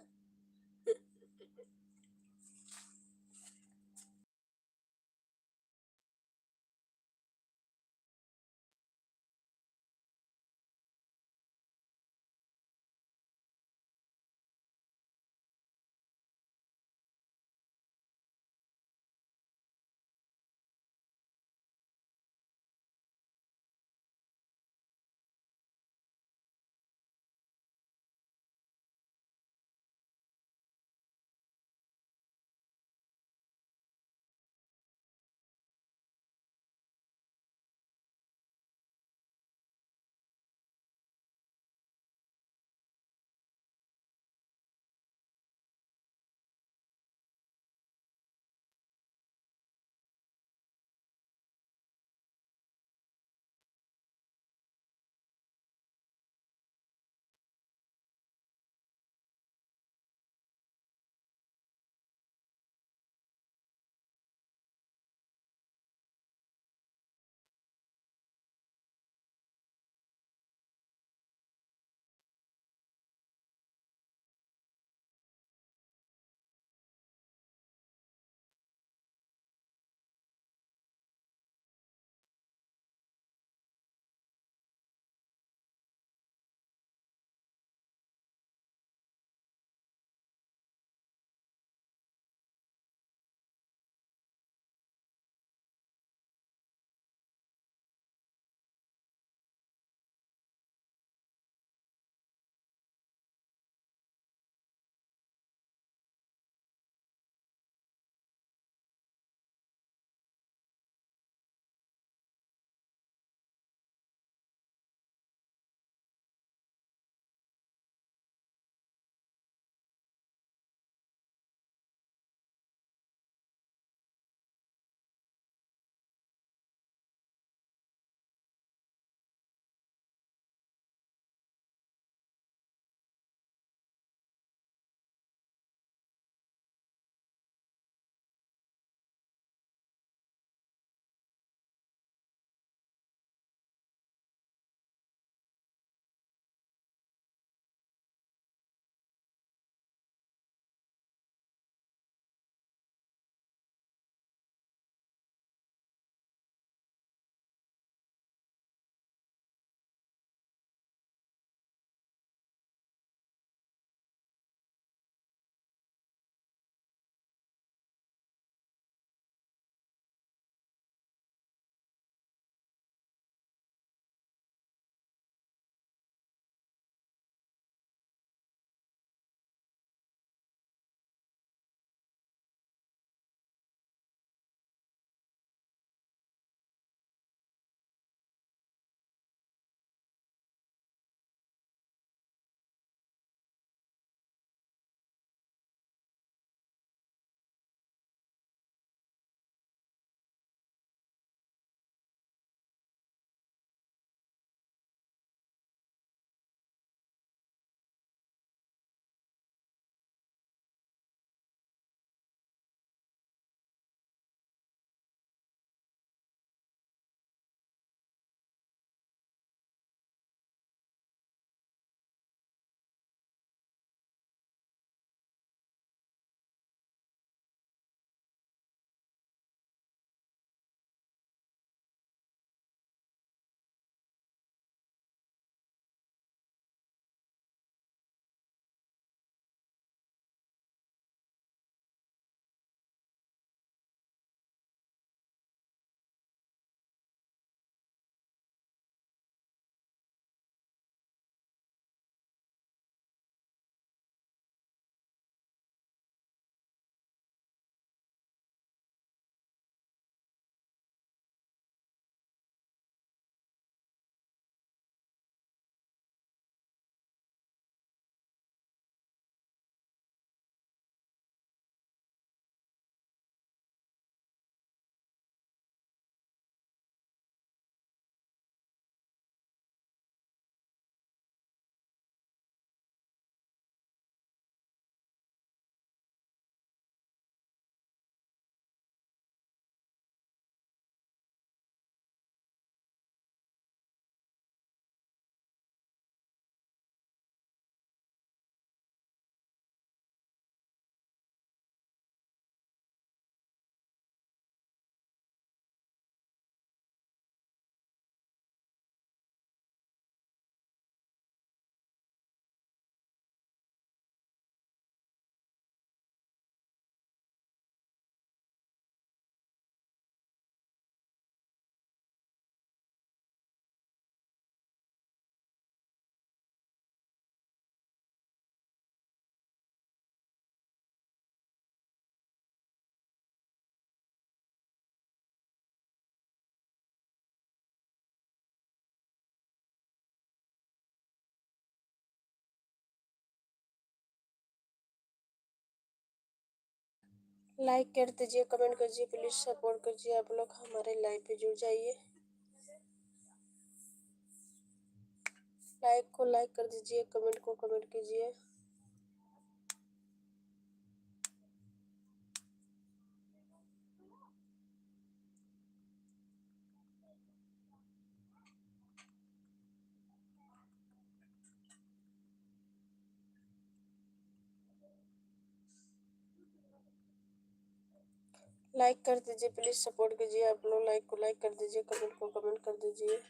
B: लाइक कर दीजिए, कमेंट कीजिए, प्लीज सपोर्ट कीजिए। आप लोग हमारे लाइव पे जुड़ जाइए। लाइक को लाइक कर दीजिए, कमेंट को कमेंट कीजिए। लाइक कर दीजिए, प्लीज सपोर्ट कीजिए। आप लोग लाइक को लाइक कर दीजिए, कमेंट को कमेंट कर दीजिए।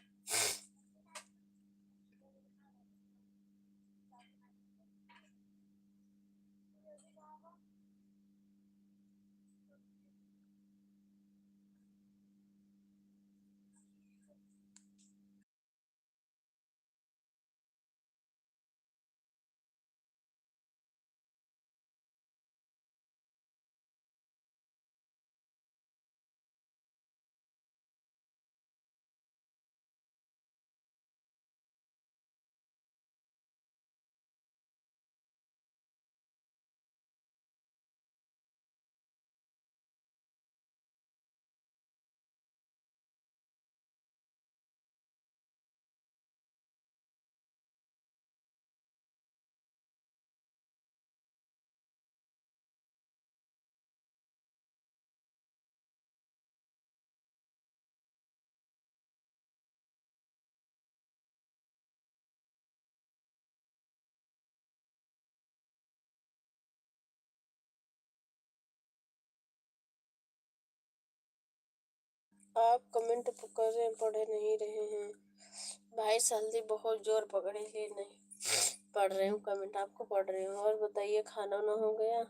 B: आप कमेंट कर रहे पढ़ नहीं रहे हैं भाई। सर्दी बहुत जोर पकड़ी है, नहीं पढ़ रही हूँ कमेंट, आपको पढ़ रही हूँ। और बताइए, खाना वाना हो गया?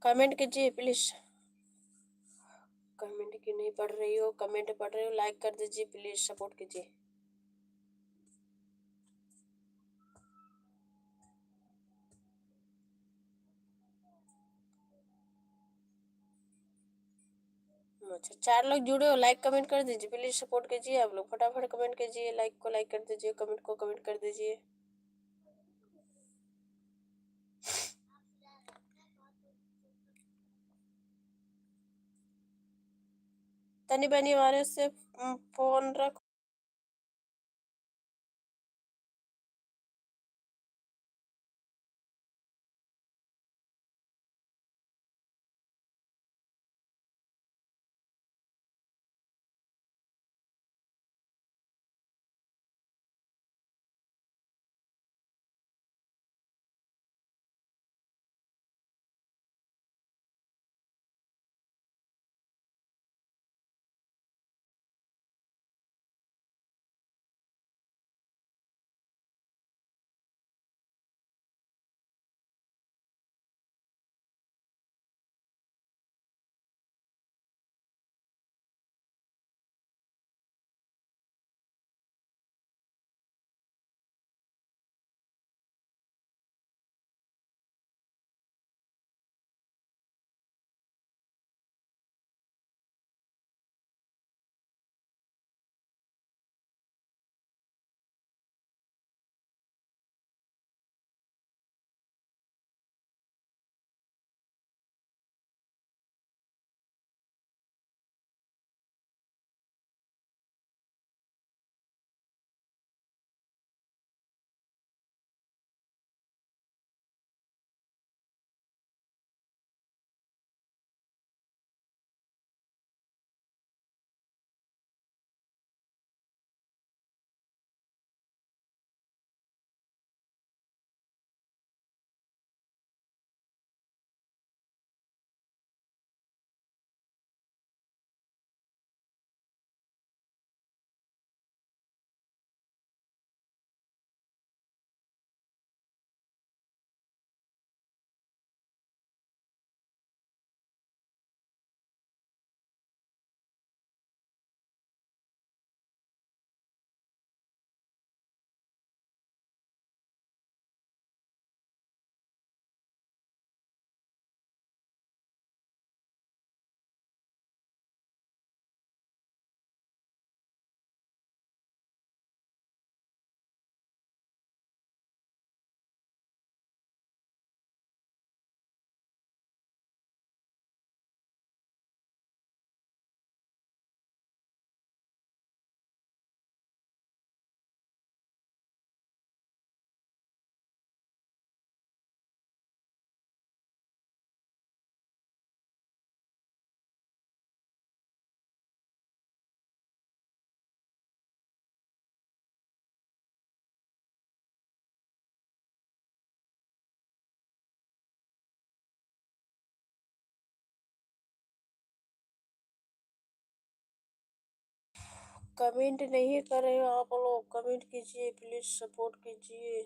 B: कमेंट कीजिए प्लीज। कमेंट क्यों नहीं पढ़ रही हो? कमेंट पढ़ रही हो, लाइक कर दीजिए, प्लीज सपोर्ट कीजिए। अच्छा, 4 लोग जुड़े हो, लाइक कमेंट कर दीजिए, प्लीज सपोर्ट कीजिए। आप लोग फटाफट कमेंट कीजिए, लाइक को लाइक कर दीजिए, कमेंट को कमेंट कर दीजिए। तनी बनी वाले से फोन रख। कमेंट नहीं कर रहे हो आप लोग, कमेंट कीजिए प्लीज, सपोर्ट कीजिए।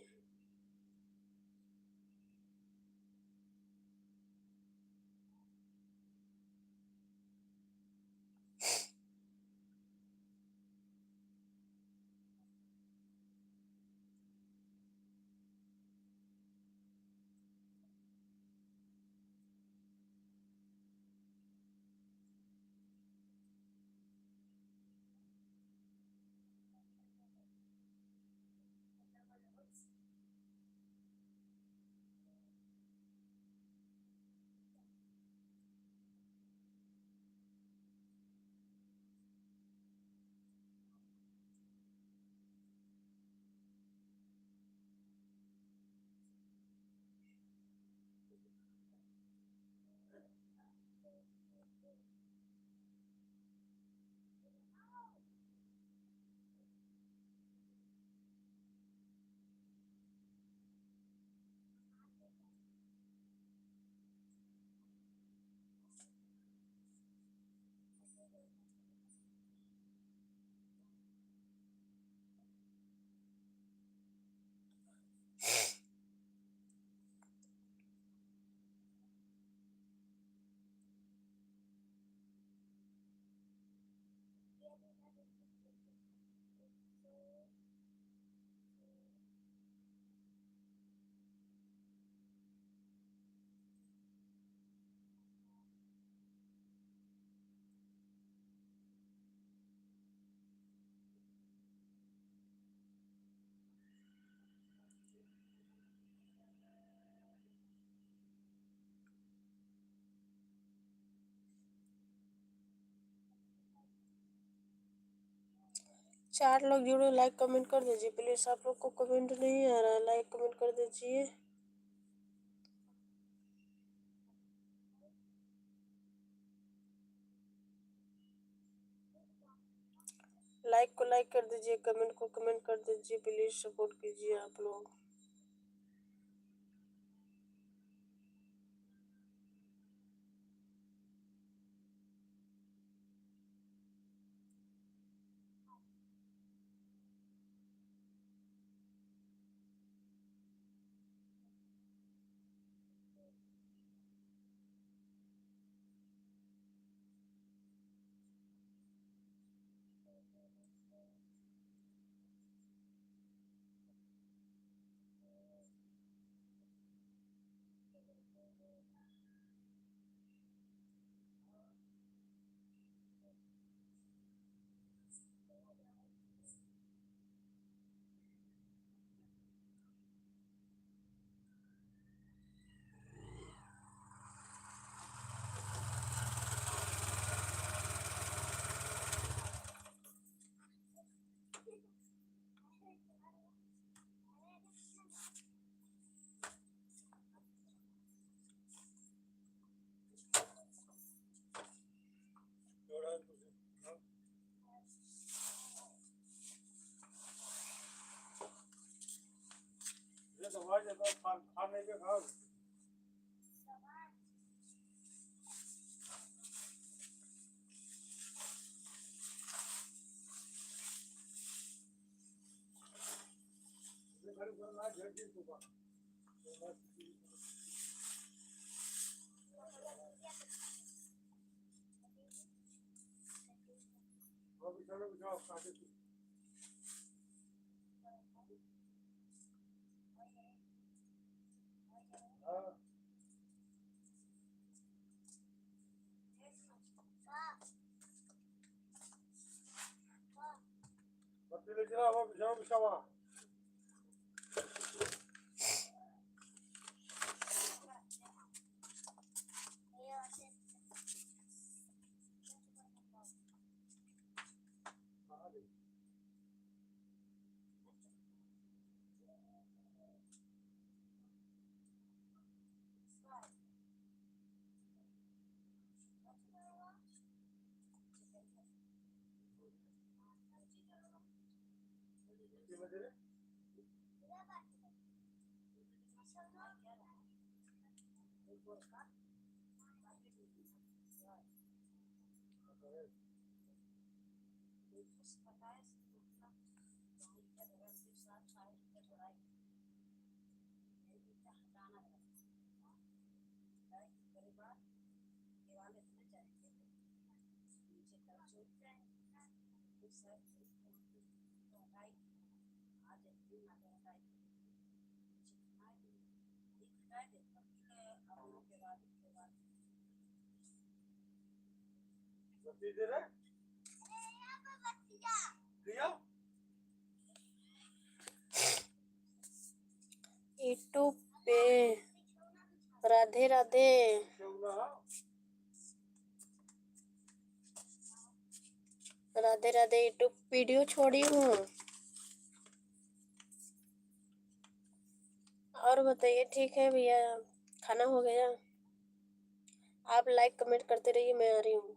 B: चार लोग जुड़े, लाइक कमेंट कर दीजिए प्लीज। आप लोग को कमेंट नहीं आ रहा, लाइक कमेंट कर दीजिए। लाइक को लाइक कर दीजिए, कमेंट को कमेंट कर दीजिए प्लीज, सपोर्ट कीजिए आप लोग। यूट्यूब पे राधे राधे राधे राधे यूट्यूब वीडियो छोड़ी हूँ। और बताइए, ठीक है भैया, खाना हो गया? आप लाइक कमेंट करते रहिए, मैं आ रही हूँ।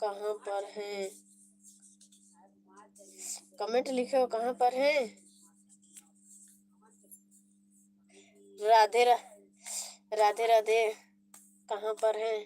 B: कहाँ पर हैं? कमेंट लिखो कहाँ पर हैं? राधे राधे राधे, कहाँ पर हैं?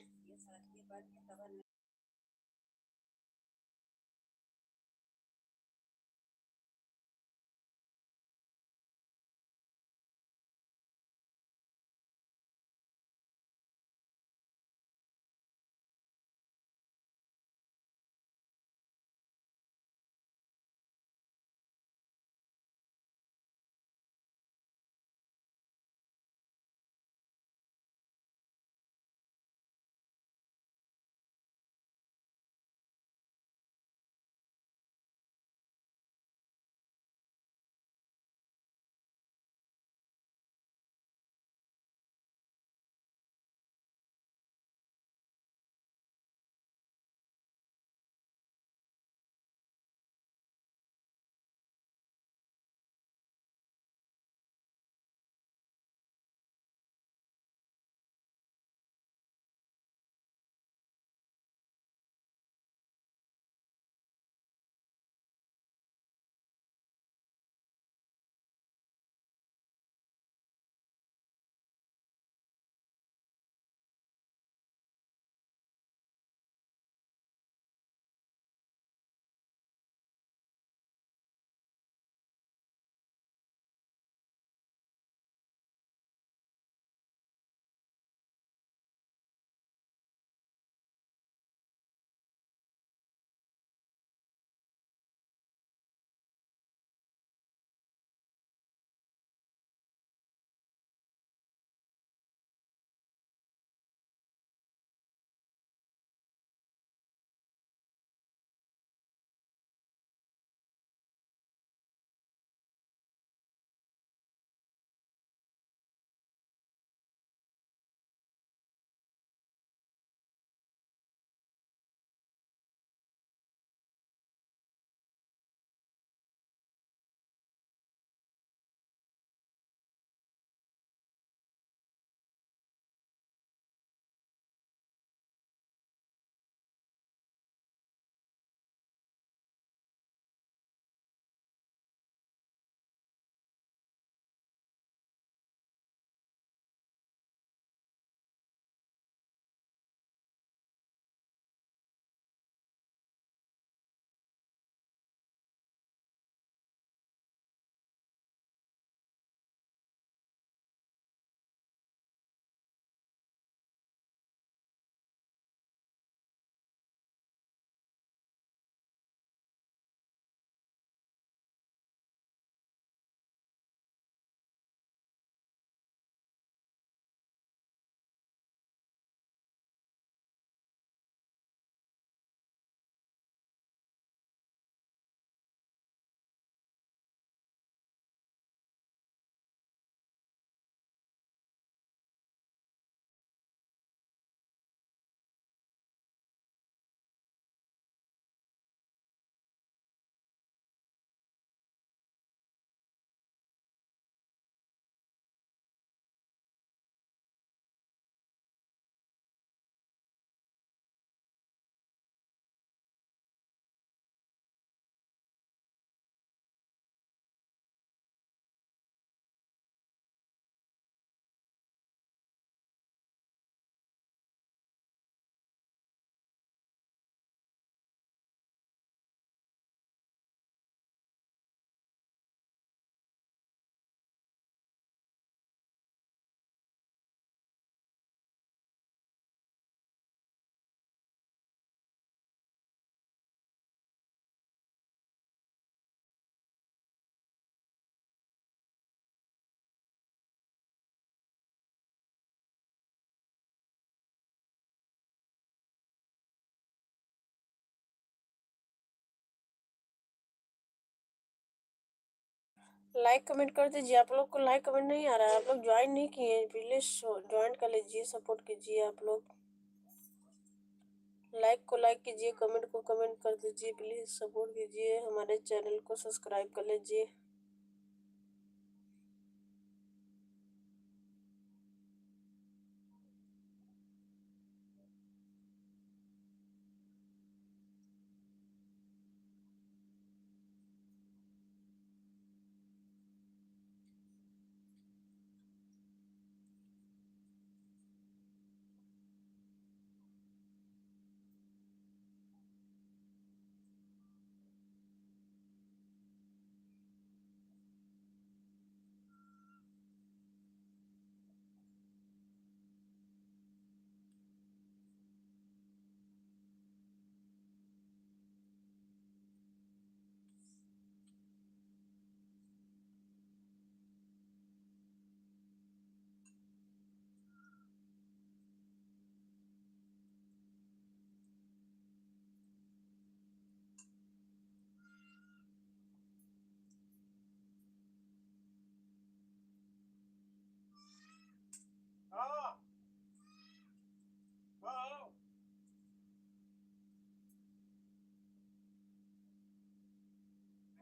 B: लाइक कमेंट कर दीजिए। आप लोग को लाइक कमेंट नहीं आ रहा है, आप लोग ज्वाइन नहीं किए, प्लीज ज्वाइन कर लीजिए, सपोर्ट कीजिए। आप लोग लाइक को लाइक कीजिए, कमेंट को कमेंट कर दीजिए, प्लीज सपोर्ट कीजिए, हमारे चैनल को सब्सक्राइब कर लीजिए।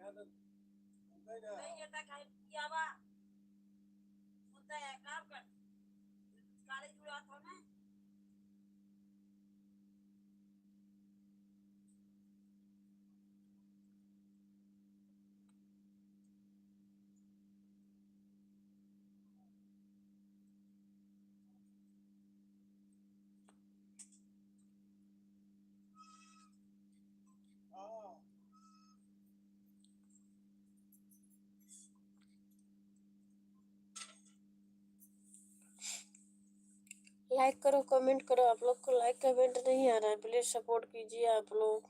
A: नहीं येता काय यावा होता है काम कर काले जुड़ा था ना
B: लाइक करो, कमेंट करो। आप लोग को लाइक कमेंट नहीं आ रहा है, प्लीज सपोर्ट कीजिए आप लोग।